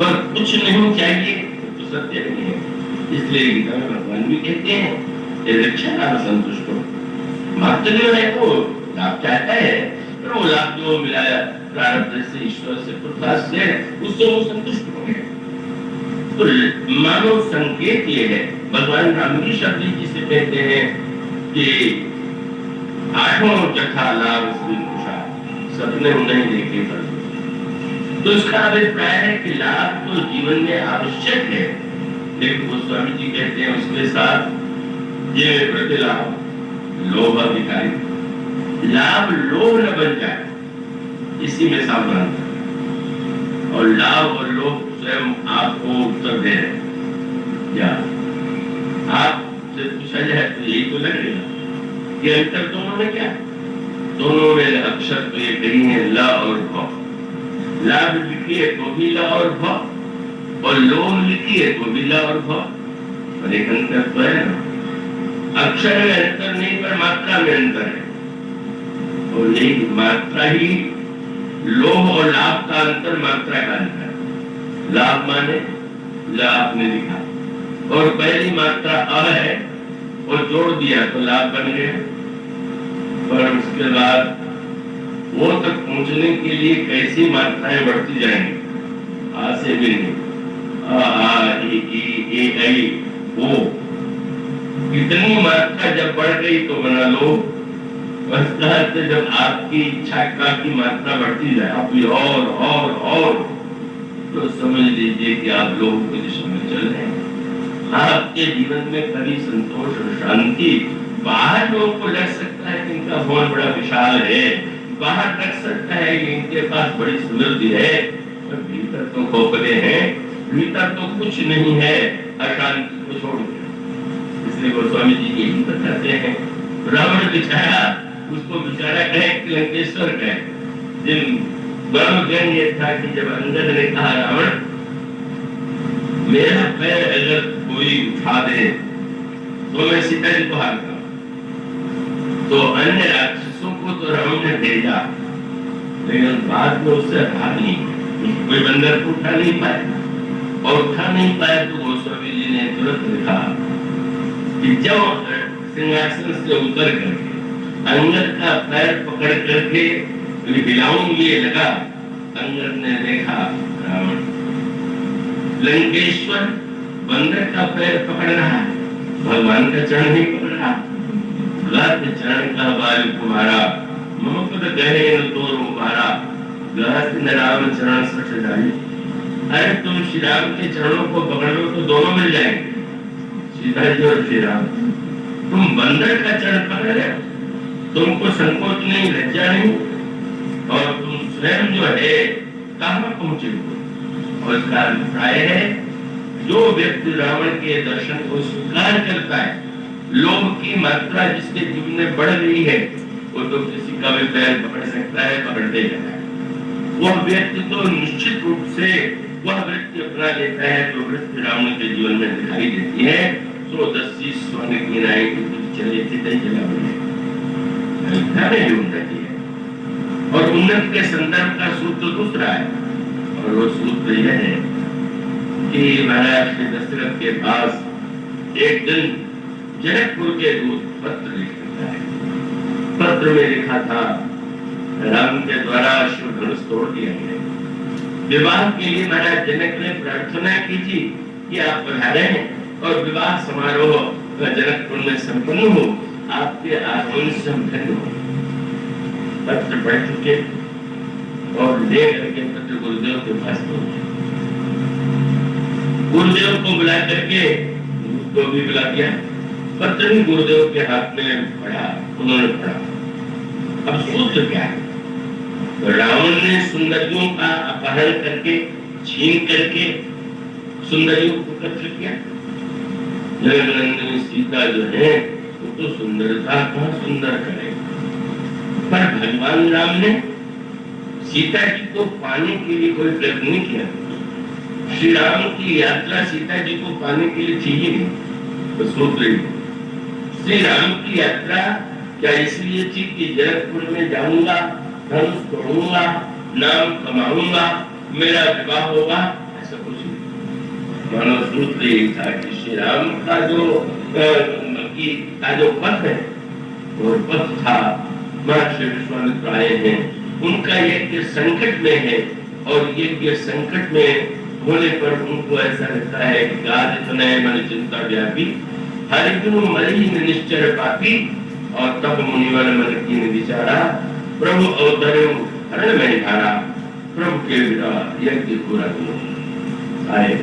पर कुछ नहीं चाहिए तो सत्य नहीं है। इसलिए गीता में भगवान भी कहते हैं रक्षा लाभ संतुष्ट हो। भक्त जो है वो लाभ चाहता है, पर वो लाभ जो मिला प्रारब्ध से, ईश्वर से, प्रकाश से, उससे वो संतुष्ट हो गए। तो मानव संकेत ये है, भगवान राम की शब्द जिसे कहते हैं कि 8वां चखा लाभ श्री कुशा, सपने नहीं देखे पर। तो इसका अभिप्राय है कि लाभ तो जीवन में आवश्यक है, लेकिन गोस्वामी जी कहते हैं उसके साथ ये प्रतिलाभ लोभ अधिकारी, लाभ लोभ न बन जाए इसी में सावधान। और लाभ और लोभ स्वयं आपको उत्तर दे रहे क्या? आपसे पूछा जाए तो यही तो लगेगा कि अंतर दोनों में क्या? दोनों में अक्षर तो ये कही है ल और भ। लाभ लिखिए तो भी ल और भ, और लोभ लिखिए तो भी ल और भ, और एक अंतर तो है ना। अक्षर में अंतर नहीं पर मात्रा में अंतर है, और यही मात्रा ही लोभ और लाभ का अंतर, मात्रा का अंतर। लाभ माने लाभ ने लिखा, और पहली मात्रा अ है और जोड़ दिया तो लाभ बन गया। पर उसके बाद वो तक पहुंचने के लिए कैसी मात्राएं बढ़ती जाएंगी, आ से भी नहीं, आ ई ऐ ओ, इतनी मात्रा जब बढ़ गई तो बना लो। जब आपकी इच्छा की मात्रा बढ़ती जाए अभी और तो समझ लीजिए कि आप लोगों की दिशा में चल रहे हैं। आपके जीवन में कभी संतोष और शांति, बाहर लोगों को लग सकता है कि इनका बहुत बड़ा विशाल है, बाहर लग सकता है कि इनके पास बड़ी समृद्धि है, पर भीतर तो खोखले हैं, भीतर तो कुछ नहीं है, अशांति को छोड़ के। इसलिए गोस्वामी जी यही बताते हैं, रावण बेचारा, उसको बेचारा कहे कि लंकेश्वर कहे, जिन ब्रह्म ज्ञान ये था कि जब अंगद ने कहा रावण मेरा पैर अगर कोई उठा दे तो मैं सीता जी को हार दूंगा, तो अन्य राक्षसों को तो रावण ने भेजा, लेकिन बाद में उससे हार नहीं, कोई बंदर को उठा नहीं पाया। और उठा नहीं पाया तो गोस्वामी जी ने तुरंत लिखा कि जब सिंहासन से उतर करके अंगद का पैर पकड़ करके हिलाऊं ये लगा, अंगद ने देखा रावण लंकेश्वर बंदर का पैर पकड़ रहा है, भगवान का चरण नहीं पकड़ रहा। गहत चरण का वायु कुमारा मम पद गहे न तो रोमारा, गहत न राम चरण सठ जाई। अरे तुम श्री राम के चरणों को पकड़ लो तो दोनों मिल जाएंगे, सीता जी और श्री राम। तुम बंदर का चरण पकड़ रहे हो, तुमको संकोच नहीं, लज्जा नहीं, और तुम स्वयं जो है कहाँ पहुंचे हो। और इसका अभिप्राय है जो व्यक्ति रावण के दर्शन को स्वीकार करता है, लोभ की मात्रा जिसके जीवन में बढ़ रही है, वो तो किसी का भी पैर पकड़ सकता है, पकड़ दे जाता है। वह व्यक्ति तो निश्चित रूप से वह वृत्ति अपना लेता है जो वृत्ति रावण के जीवन में दिखाई देती है। तो 10 स्वर्ण की राय चले चला बने उन्नति है। और उन्नति के संदर्भ का सूत्र दूसरा है, और वो सूत्र यह है कि महाराज श्री दशरथ के पास एक दिन जनकपुर के दूत पत्र लिखता है। पत्र में लिखा था राम के द्वारा शिव धनुष तोड़ दिया गया, विवाह के लिए महाराज जनक ने प्रार्थना की थी कि आप पधारे हैं और विवाह समारोह जनकपुर में संपन्न हो, आपके आगमन से हम धन्य हो। पत्र पढ़ चुके और ले करके पत्र गुरुदेव के पास पहुंचे। गुरुदेव को बुला करके उसको भी बुला दिया, पत्र भी गुरुदेव के हाथ में पढ़ा, उन्होंने पढ़ा। अब सूत्र क्या है? रावण ने सुंदरियों का अपहरण करके, छीन करके सुंदरियों को कत्ल किया। जगन्नंदिनी सीता जो है वो तो सुंदरता कहाँ सुंदर करे, पर भगवान राम ने सीता जी को पाने के लिए कोई प्रयत्न नहीं किया। श्री राम की यात्रा सीता जी को पाने के लिए थी ही नहीं। तो सूत्र श्री राम की यात्रा क्या इसलिए थी कि जनकपुर में जाऊंगा, धनुष तोड़ूंगा, नाम कमाऊंगा, मेरा विवाह होगा, ऐसा कुछ नहीं। मानव सूत्र यही था कि श्री राम का जो पथ है वो पथ था, महर्षि विश्वामित्र आए हैं, उनका यज्ञ संकट में है, और यज्ञ संकट में होने पर उनको ऐसा लगता है कि गादितनय मन चिंता व्यापी, हरिगुण मरी निश्चर पापी, और तब मुनिवर मन की विचारा, प्रभु अवतरे हरण में धारा, प्रभु के बिना यज्ञ पूरा आए।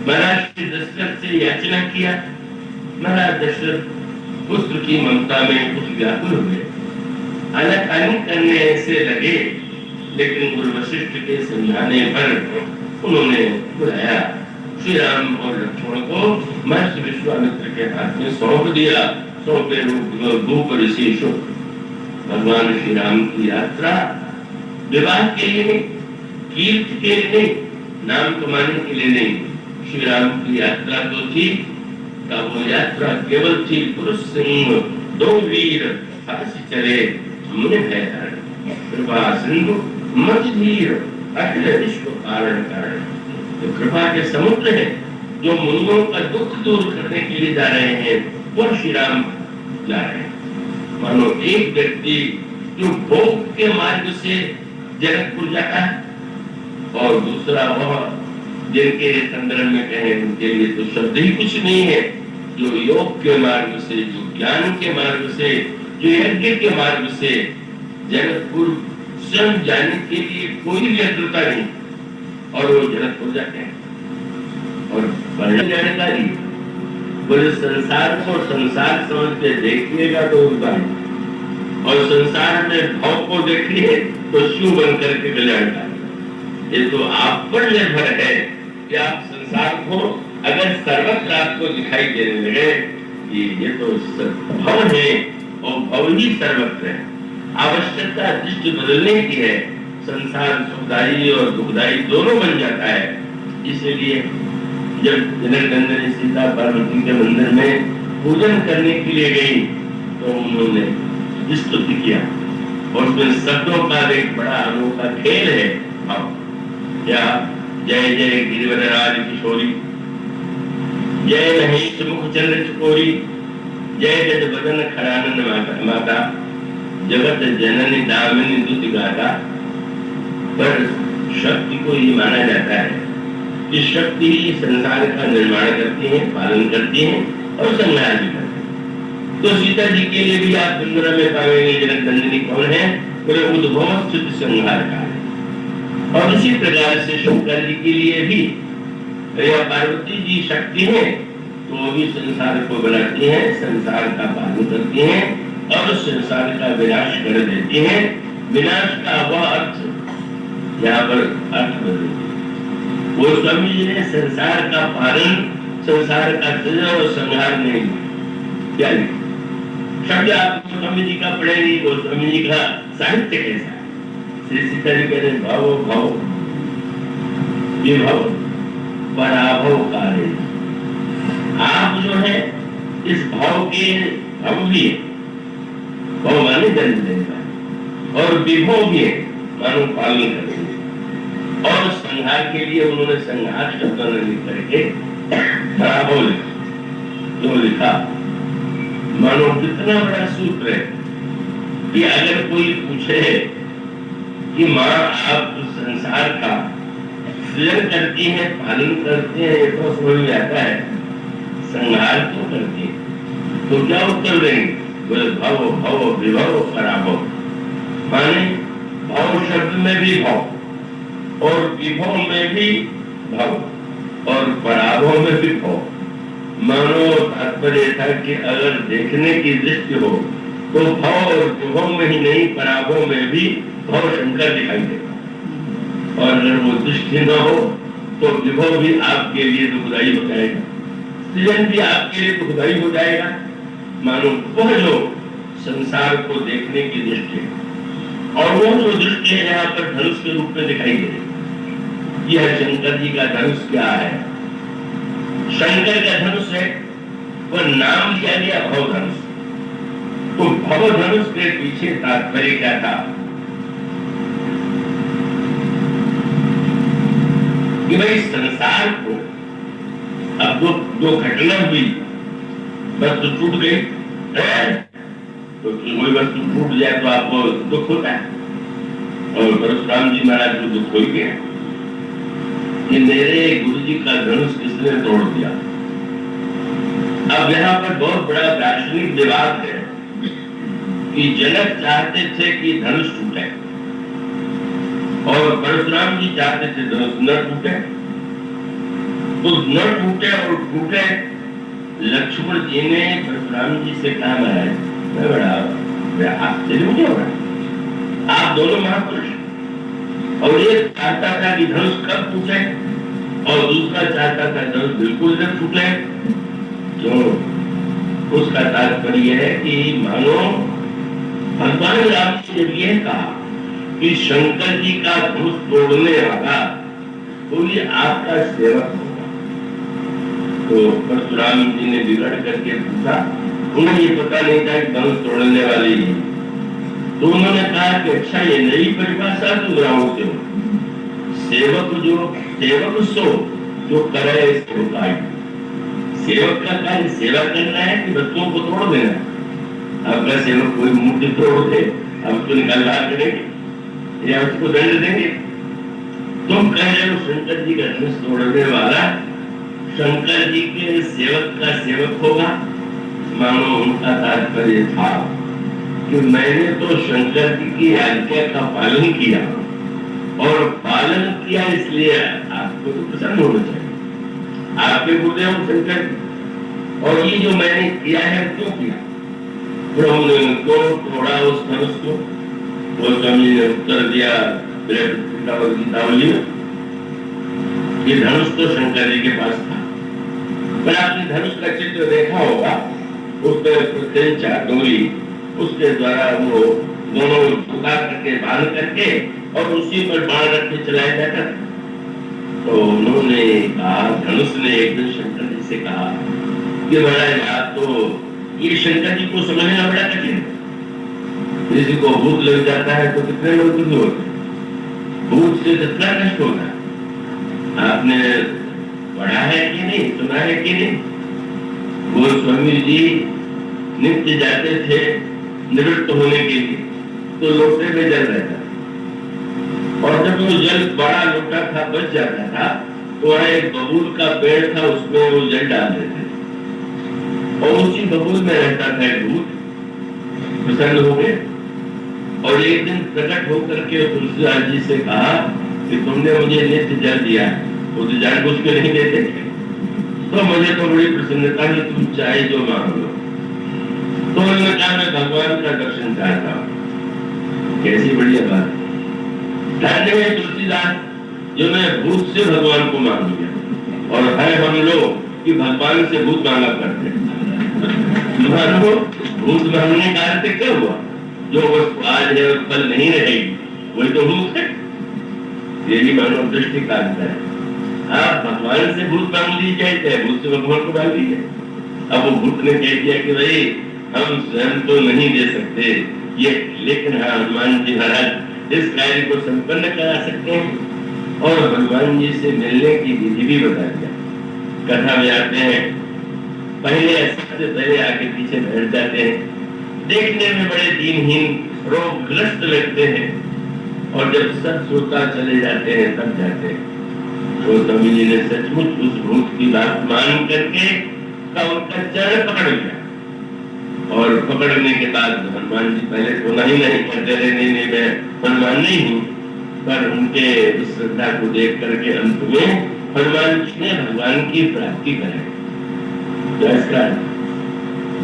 महाराज दशरथ से याचना किया। महाराज दशरथ पुत्र की ममता में कुछ व्याकुल हुए, आनाकानी करने ऐसे लगे, लेकिन गुरु वशिष्ठ के समझाने पर उन्होंने बुलाया श्री राम और लक्ष्मण को, महर्षि विश्वामित्र के हाथ में सौंप दिया। सौंपे रूप ऋषि शुक्र। भगवान श्री राम की यात्रा विवाह के लिए नहीं, कीर्ति के लिए नहीं, नाम कमाने के लिए नहीं, श्री राम की यात्रा तो थी, वो यात्रा केवल थी पुरुष सिंह दो वीर हर्ष चले मुनि भयहरण, कृपा सिंधु मत धीर अखिल विश्व कारण कारण। तो कृपा के समुद्र है, जो मुनियों का दुख दूर करने के लिए जा रहे हैं, वो श्री राम जा रहे हैं। मानो एक व्यक्ति जो भोग के मार्ग से जनकपुर जाता है और दूसरा वह जिनके संदर्भ में कहें उनके लिए तो शब्द ही कुछ नहीं है, जो योग के मार्ग से, जो ज्ञान के मार्ग से, जो यज्ञ के मार्ग से जनकपुर स्वयं जाने के लिए कोई व्यग्रता नहीं, और वो जनकपुर जाते हैं। और पढ़ने जानकारी बोले संसार को संसार समझ के देखिएगा तो उनका, और संसार में भाव को देखिए तो शिव बन करके कल्याण का। ये तो आप पर निर्भर है कि आप संसार को अगर सर्वत्र आपको दिखाई देने लगे कि ये तो भव है और भव ही सर्वत्र है, आवश्यकता दृष्टि बदलने की है, संसार सुखदायी और दुखदायी दोनों बन जाता है। इसलिए जब जनकनंदनी सीता पार्वती के मंदिर में पूजन करने के लिए गई तो उन्होंने स्तुति किया, और उसमें शब्दों का एक बड़ा अनोखा खेल है। क्या जय जय गिरिवर राज किशोरी, जय महेश मुख चंद्र चकोरी, जय जय बदन खड़ानंद माता, जगत जननी दामिनी दुत गाता। पर शक्ति को ये माना जाता है कि शक्ति ही संसार का निर्माण करती है, पालन करती है और संहार भी करती है। तो सीता जी के लिए भी आप वंदना में पाएंगे जनकनंदिनी कौन है, बोले उद्भव स्थित संहार का है। और इसी प्रकार से शंकर जी के लिए भी पार्वती जी शक्ति है, तो वो भी संसार को बनाती है, संसार का पालन करती है और संसार का विनाश कर देती है। विनाश का वह अर्थ यहाँ पर अर्थ बदलती है। वो स्वामी जी ने संसार का पालन, संसार का सृजन और संहार नहीं क्या लिखा शब्द आप स्वामी जी का पढ़ेंगे, वो स्वामी जी का साहित्य कैसा है। श्री सीता जी कहते हैं भाव भाव विभव पराभव कार्य। आप जो है इस भाव के भाव भी है, भाव माने जन्म देता और विभव भी है, मानो पालन करते हैं। और संहार के लिए उन्होंने संहार शब्द लिख करके पराभव लिखा। जो लिखा मानो कितना बड़ा सूत्र है कि अगर कोई पूछे कि माँ आप संसार का सृजन करती है, पालन करते हैं, ये तो समझ में आता है, संहार क्यों करती है, तो क्या उत्तर देंगे, बोले भाव भाव विभव पराभव। माने भाव शब्द में भी भाव और विभव में भी भाव और पराभव में भी भाव। मानो तात्पर्य था कि अगर देखने की दृष्टि हो तो भाव और विभव में ही नहीं, पराभव में भी भाव शंकर दिखाई देगा। और अगर वो दृष्टि न हो तो विभव भी आपके लिए दुखदायी हो जाएगा, सृजन भी आपके लिए दुखदायी हो जाएगा। मानो वह जो संसार को देखने की दृष्टि है, और वो जो दृष्टि है यहाँ पर धनुष के रूप में दिखाई दे रही, यह शंकर जी का धनुष क्या है। शंकर का धनुष है, वह नाम लिया गया भव धनुष। तो भव धनुष के पीछे तात्पर्य क्या था कि भाई संसार को अब दो घटना हुई, वस्तु टूट गई, तो कोई वस्तु टूट जाए तो आपको दुख होता है। और परशुराम जी महाराज को दुख हो गया कि मेरे गुरु जी का धनुष किसने तोड़ दिया। अब यहाँ पर बहुत बड़ा दार्शनिक विवाद है कि जनक चाहते थे कि धनुष टूटे और परशुराम जी चाहते थे धनुष न टूटे। तो न टूटे और टूटे, लक्ष्मण जी ने परशुराम जी से कहा महाराज मैं बड़ा आश्चर्य मुझे हो रहा, आप दोनों महापुरुष, और एक चाहता था कि धनुष कब टूटे और दूसरा चाहता था धनुष बिल्कुल न टूटे। क्यों? उसका तात्पर्य है कि मानो भगवान राम ने जब यह कहा कि शंकर जी का धनुष तोड़ने वाला कोई आपका सेवक होगा, तो परशुराम जी ने बिगड़ करके पूछा, उन्हें ये पता नहीं था कि धनुष तोड़ने वाली है। तो उन्होंने कहा कि अच्छा ये नई परिभाषा तुम राहु से हो, सेवक सो जो करे सेवकाई। सेवक का कार्य सेवा करना है कि वस्तुओं को तोड़ देना। आपका सेवक कोई मूर्ति तोड़ दे, आप उसको निकाल बाहर करेंगे या उसको दंड देंगे? तुम कह रहे हो शंकर जी का धनुष तोड़ने वाला शंकर जी के सेवक का सेवक होगा। मानो उनका तात्पर्य था कि मैंने तो शंकर जी की आज्ञा का पालन किया, और पालन किया इसलिए आपको तो प्रसन्न होना चाहिए, आपके गुरुदेव शंकर। और ये जो मैंने किया है क्यों किया? प्रभु ने उनको थोड़ा उस धनुष को, वो स्वामी ने उत्तर दिया गीतावली में, ये धनुष तो शंकर जी के पास था, पर आपने धनुष का चित्र देखा होगा, उसमें चार डोरी, उसके द्वारा वो दोनों झुका करके बांध करके और उसी पर बाण रख के चलाया जाता था। तो उन्होंने कहा, धनुष ने एक दिन शंकर जी से कहा कि महाराज आप तो, ये शंकर जी को समझना बड़ा कठिन है। किसी को भूत लग जाता है तो कितने लोग दुखी होते हैं, भूत से कितना कष्ट होता है। आपने पढ़ा है कि नहीं, सुना है कि नहीं? वो स्वामी जी नित्य जाते थे निवृत्त होने के लिए, तो लोटे में जल रहता, और जब वो जल बड़ा लोटा था बच जाता था, तो वहाँ एक बबूल का पेड़ था, उसमें वो जल डाल देते और उसी बबूल में रहता था एक भूत। प्रसन्न हो गए और एक दिन प्रकट होकर के तुलसीदास जी से कहा कि तुमने मुझे नित्य जल दिया, वो तो जानबूझ के नहीं देते थे, तो मुझे तो बड़ी प्रसन्नता है, तुम चाहे जो मांग लो। तो उन्होंने कहा मैं भगवान का दर्शन चाहता हूँ। कैसी बढ़िया बात है तुलसीदास, जो मैं भूत से भगवान को मांग लिया, और है हम लोग कि भगवान से भूत मांगा करते हैं। भूत मांगने का अर्थ क्या हुआ? जो वस्तु आज है और कल नहीं रहेगी, वही तो भूत है। यही मानव दृष्टि का अर्थ है। आप भगवान से भूत मांग लीजिए, भूत से भगवान को मांग लीजिए। अब वो भूत ने कह दिया कि भाई हम स्वयं तो नहीं दे सकते ये, लेकिन हाँ हनुमान जी महाराज इस कार्य को संपन्न करा सकते हैं, और हनुमान जी से मिलने की विधि भी बता दिया। कथा में आते हैं, पहले सबसे पहले आगे पीछे बैठ जाते हैं, देखने में बड़े दीनहीन रोगग्रस्त लगते हैं, और जब सब श्रोता चले जाते हैं तब जाते हैं। तो स्वामी जी ने सचमुच उस भूत की बात मान करके उनका चरण पकड़ लिया, और पकड़ने के बाद हनुमान जी पहले तो नहीं करते रहे, नहीं मैं हनुमान नहीं हूँ, पर उनके उस श्रद्धा को देख करके अंत में हनुमान जी ने भगवान की प्राप्ति कराई।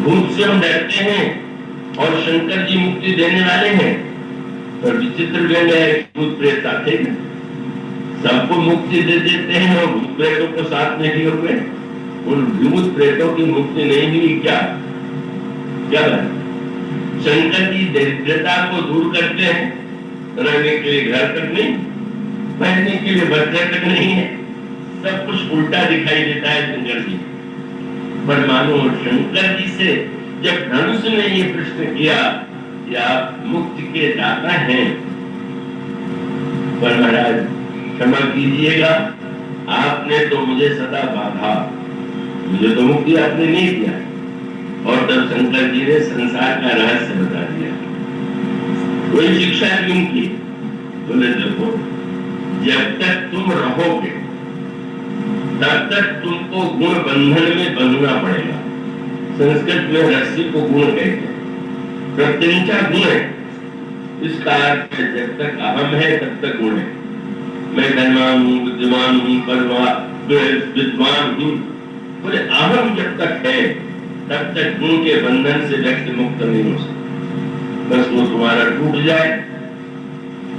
भूत से हम डरते हैं और शंकर जी मुक्ति देने वाले हैं, पर विचित्र भूत प्रेत आते हैं, सबको मुक्ति दे देते हैं और भूत प्रेतों को साथ में लिए हुए। उन भूत प्रेतों की मुक्ति नहीं हुई क्या? क्या है? शंकर जी दरिद्रता को दूर करते हैं, रहने के लिए घर तक नहीं, पहनने के लिए वस्त्र तक नहीं है, सब कुछ उल्टा दिखाई देता है शंकर जी। पर मानो शंकर जी से जब धनुष ने ये प्रश्न किया कि आप मुक्ति के दाता हैं, पर महाराज क्षमा कीजिएगा, आपने तो मुझे सदा बाधा, मुझे तो मुक्ति आपने नहीं दिया। और तब शंकर जी ने संसार का रहस्य बता दिया। कोई शिक्षा क्यों की? बोले देखो, जब तक तुम रहोगे तब तक तुमको गुण बंधन में बंधना पड़ेगा। संस्कृत में रस्सी को गुण कहते हैं, प्रत्यंचा गुण है। इसका अर्थ है जब तक अहम है तब तक गुण है। मैं धनवान हूँ, बुद्धिमान हूँ, विद्वान हूँ, बोले अहम जब तक है तब तक गुण के बंधन से व्यक्ति मुक्त नहीं हो सकता। बस वो तुम्हारा टूट जाए,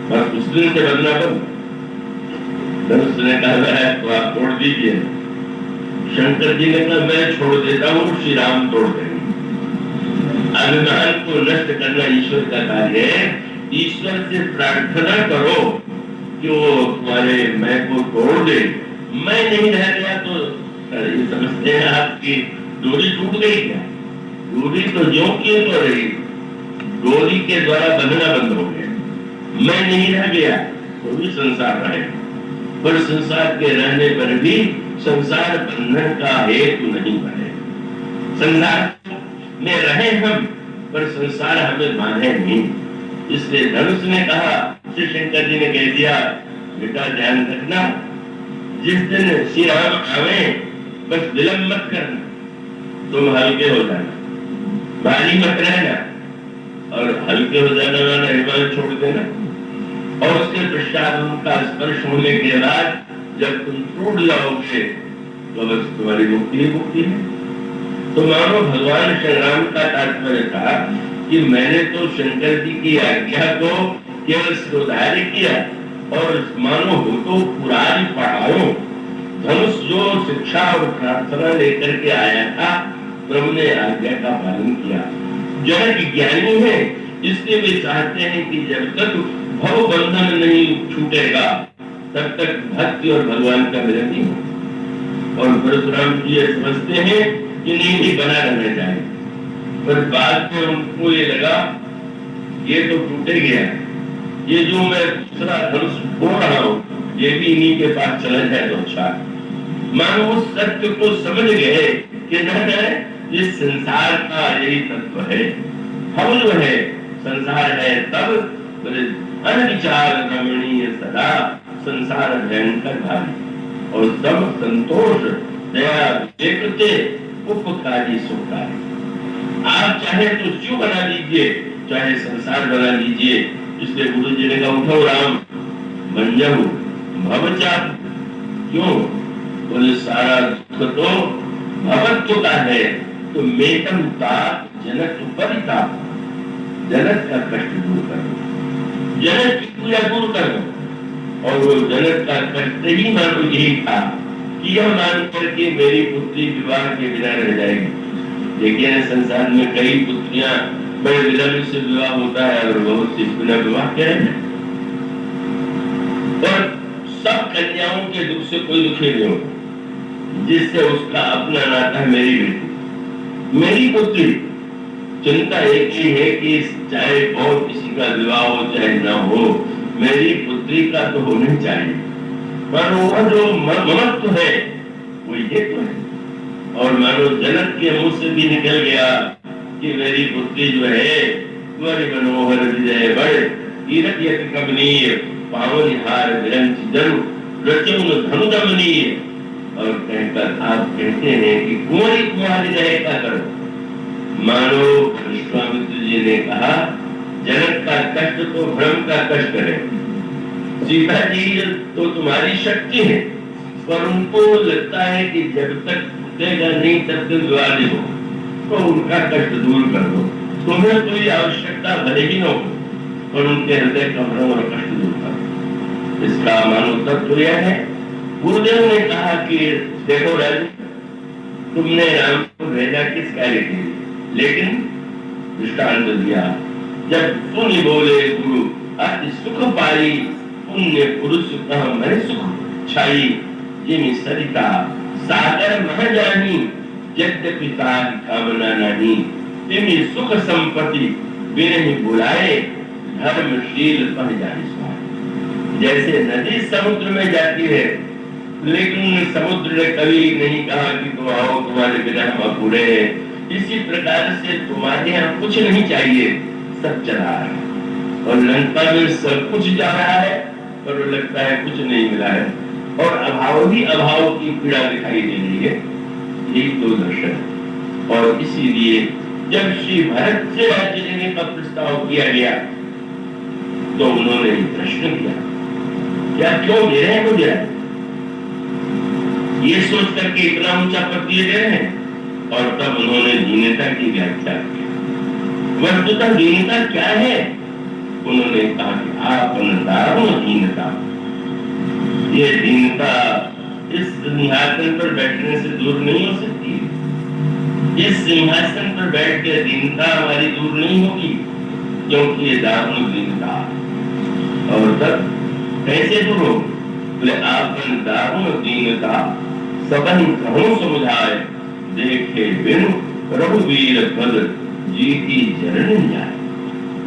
बस उस दिन से बंधना बंद। धनुष ने कहा है तो आप तोड़ दीजिए। शंकर जी ने कहा मैं छोड़ देता हूँ, श्री राम तोड़ देंगे। अभिमान को नष्ट करना ईश्वर का कार्य है। ईश्वर से प्रार्थना करो कि वो तुम्हारे मैं को तोड़ दे। मैं नहीं रह गया तो ये समझते हैं आपकी डोरी टूट गई क्या? डोरी तो ज्यों की तो रही, डोरी के द्वारा बंधना बंद हो गया। मैं नहीं रह गया तो भी संसार रहेगा, पर संसार के रहने पर भी संसार बंधन का हेतु नहीं बने। संसार में रहे हम, पर संसार हमें बांधे नहीं। इसलिए धनुष ने कहा, श्री शंकर जी ने कह दिया, बेटा ध्यान रखना, जिस दिन श्री राम आवे बस विलंब मत करना, तुम हल्के हो जाना, भारी मत रहना। और हल्के हो जाना वाला हिमालय छोड़ देना। और उसके पश्चात उनका स्पर्श होने के बाद जब तुम टूट जाओगे तो बस तुम्हारी मुक्ति ही मुक्ति है। तो मानो भगवान श्री राम का तात्पर्य था कि मैंने तो शंकर जी की आज्ञा को केवल सुधार्य किया, और मानो हो तो पुरानी पढ़ाओ। धनुष जो शिक्षा और प्रार्थना लेकर के आया था, प्रभु ने आज्ञा का पालन किया। जनक ज्ञानी है, इसलिए वे चाहते हैं कि जब तक भव बंधन नहीं छूटेगा तब तक भक्ति और भगवान का मिलन नहीं हो। और परशुराम जी ये समझते हैं कि नहीं बना रहना चाहिए, पर बाद में उनको ये लगा ये तो टूटे गया, ये जो मैं दूसरा धनुष बोल रहा हूँ ये भी इन्हीं के पास चला जाए तो अच्छा। मानो उस सत्य को समझ गए कि न इस संसार का यही तत्व है, हम जो है संसार है तब अनविचार रमणीय सदा संसार भयंकर भारी, और सब संतोष दया विवेकते उपकारी सुखकारी। आप चाहे तो शिव बना लीजिए, चाहे संसार बना लीजिए। इसलिए गुरु जी ने कहा, उठो राम मंजहु भवचाप। क्यों बोले, सारा दुख तो भवत्व का है, तो मेतम ताप जनक परिताप। जनक का कष्ट दूर करो, जनक की पूजा दूर करो। और वो जनक का कष्ट ही मानो यही था कि यह मान करके मेरी पुत्री विवाह के बिना रह जाएगी। लेकिन संसार में कई पुत्रियां बड़े विलंब से विवाह होता है और बहुत सी बिना विवाह के रह जाए। और सब कन्याओं के दुख से कोई दुखी नहीं होता, जिससे उसका अपना नाता है मेरी बेटी, मेरी पुत्री। चिंता एक ही है कि चाहे और किसी का विवाह हो चाहे न हो, मेरी पुत्री का तो होना चाहिए। पर वो जो ममत्व है वो ये तो है। और मानो जनक के मुंह से भी निकल गया कि मेरी पुत्री जो है बड़ी मनोहर विजय बड़े तीरथ यति कमनीय पावन हार विरंच जरु रचुन धनुदमनीय। और कहकर आप कहते हैं कि कुंवरी कुंवारी रहे क्या करो। मानो विश्वामित्र जी ने कहा, जनक का कष्ट तो भ्रम का कष्ट है, सीता जी तो तुम्हारी शक्ति है, पर उनको लगता है कि जब तक टूटेगा नहीं तब तक विवाह नहीं हो, तो उनका कष्ट दूर कर दो। तुम्हें कोई आवश्यकता भले ही न हो, पर उनके हृदय का भ्रम और कष्ट दूर कर दो। इसका मानो तत्व यह है। गुरुदेव ने कहा कि देखो राजू, तुमने राम को भेजा किस कार्य के लिए, लेकिन दृष्टांत दिया। जब सुन बोले गुरु अति सुख पाई, पुण्य पुरुष कह मैं सुख छाई। जिन सरिता सागर मह जानी, यद्यपि तार कामना नहीं। तिमी सुख संपत्ति बिरहि बुलाए, धर्मशील पह जानी स्वामी। जैसे नदी समुद्र में जाती है, लेकिन समुद्र ने कभी नहीं कहा कि तुम आओ, तुम्हारे बिना हम अपूरे हैं। इसी प्रकार से तुम्हारे यहाँ कुछ नहीं चाहिए, सब चला रहा है। और लंका में सब कुछ जा रहा है, पर लगता है कुछ नहीं मिला है, और अभाव ही अभाव की पीड़ा दिखाई दे रही है। यही तो दर्शन। और इसीलिए जब श्री भरत से राज्य लेने का प्रस्ताव किया गया तो उन्होंने प्रश्न किया, क्या क्यों दे रहे हैं मुझे? ये सोच करके इतना ऊंचा पद दिए गए हैं। और तब उन्होंने दीनता की व्याख्या की। वस्तुतः दीनता क्या है? उन्होंने कहा कि आपन दारुण दीनता। ये दीनता इस सिंहासन पर बैठने से दूर नहीं हो सकती। इस सिंहासन पर बैठ के दीनता हमारी दूर नहीं होगी, क्योंकि ये दारुण दीनता। और तब कैसे दूर हो? बोले आपन दारुण दीनता सबन कहूं समुझाए, देखे बिनु रघुवीर पद जीती जरण जाए।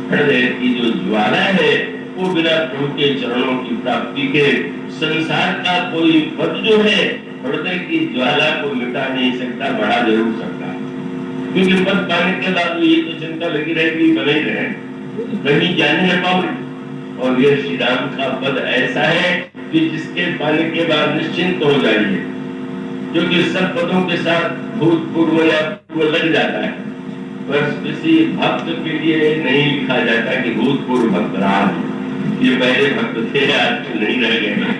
हृदय की जो ज्वाला है वो बिना प्रभु के चरणों की प्राप्ति के संसार का कोई पद जो है हृदय की ज्वाला को मिटा नहीं सकता, बढ़ा जरूर सकता, क्योंकि पद पाने के बाद ये तो चिंता लगी रहेगी बने रहे कहीं जाने न पाओ। और ये श्री राम का पद ऐसा है कि जिसके पाने के बाद निश्चिंत हो जाइए, क्योंकि सब पदों के साथ भूतपूर्व या पूर्व लग जाता है, पर किसी भक्त के लिए नहीं लिखा जाता कि भूतपूर्व भक्त राम, ये पहले भक्त थे आज नहीं रह गए।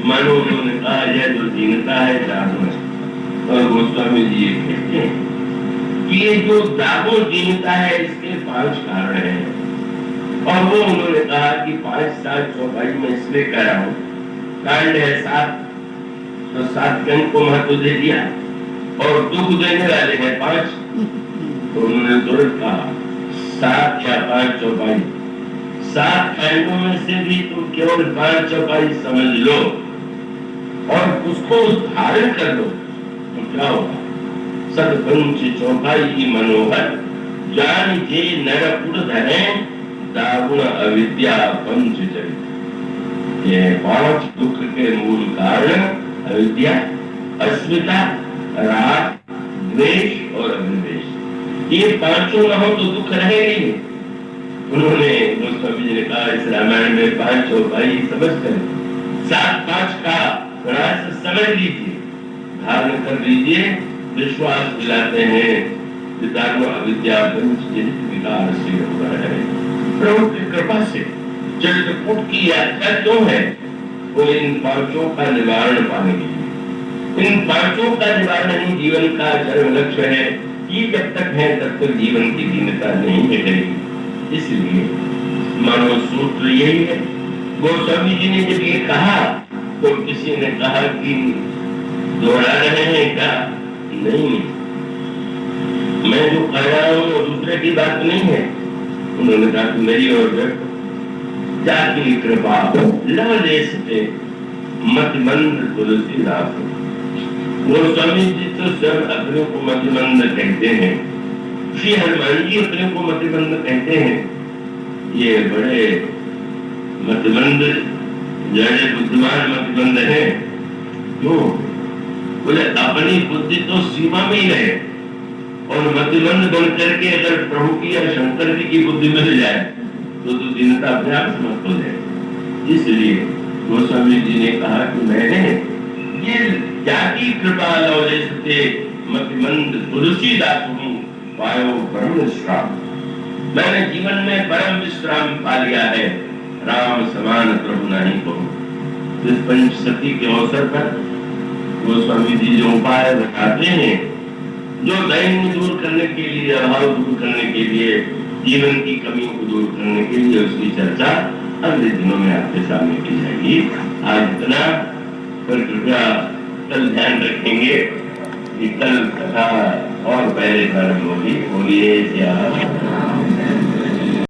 मानो उन्होंने कहा यह जो दीनता है दागो है, और गोस्वामी जी ये कहते हैं कि ये जो दागो दीनता है इसके 5 कारण हैं, और वो उन्होंने कहा कि 5-7 चौपाई में इसलिए कह रहा हूँ, कांड है 7, तो 7 के अंक को महत्व दे दिया, और दुख देने वाले हैं 5, तो उन्होंने तुरंत कहा 7 या 5 चौपाई। 7 कांडों में से भी तुम केवल 5 चौपाई समझ लो और उसको धारण कर लो तो क्या होगा। सतपंच चौपाई मनोहर जान जे नर पुर धरे दारुण अविद्या पंच चरित। ये 5 दुख के मूल कारण अविद्या, अस्मिता, राग, द्वेष और अभिनिवेश, ये 5 न हो तो दुख रहेगा ही। उन्होंने गोस्वामी जी ने कहा इस रामायण में 5 चौपाई समझ कर 7-5 का प्रयास समझ लीजिए, धारण कर लीजिए, विश्वास दिलाते हैं विदारो अविद्या पंच जनित विकार से होता है। प्रभु की कृपा से चित्रकूट की यात्रा क्यों है, वो इन 5 का निवारण पाने के लिए। इन 5 का निवारण ही जीवन का चरम लक्ष्य है। ये जब तक है तब तक जीवन की दीनता नहीं मिटेगी। इसलिए मानव सूत्र यही है। गोस्वामी जी ने जब ये कहा तो किसी ने कहा कि दोहरा रहे हैं क्या? नहीं, मैं जो कह रहा हूँ वो दूसरे की बात नहीं है। उन्होंने कहा कि मेरी ओर देखो, जाकी कृपा लवलेश पे मतिमंद तुलसीदास। गोस्वामी जी तो सब अपने को मतिमंद कहते हैं, श्री हनुमान जी अपने को मतिमंद कहते हैं। ये बड़े मतिमंद जड़े बुद्धिमान मतिमंद है। क्यों? बोले अपनी बुद्धि तो सीमा में ही रहे, और मतिमंद बन करके अगर प्रभु की या शंकर जी की बुद्धि मिल जाए तो दीनता अपने आप समाप्त हो जाए। इसलिए गोस्वामी जी ने कहा कि मैंने ये जाति कृपा लवलेशते मतिमंद तुलसीदास हूँ पायो परम विश्राम। मैंने जीवन में परम विश्राम पा लिया है, राम समान प्रभु नहीं को। इस पंचसती के अवसर पर गोस्वामी जी जो उपाय बताते हैं, जो दैन्य दूर करने के लिए, अभाव दूर करने के लिए, जीवन की कमियों को दूर करने के लिए, उसकी चर्चा अगले दिनों में आपके सामने की जाएगी। आज इतना, पर कृपया कल ध्यान रखेंगे कि कल कथा और पहले प्रारंभ होगी। बोलिए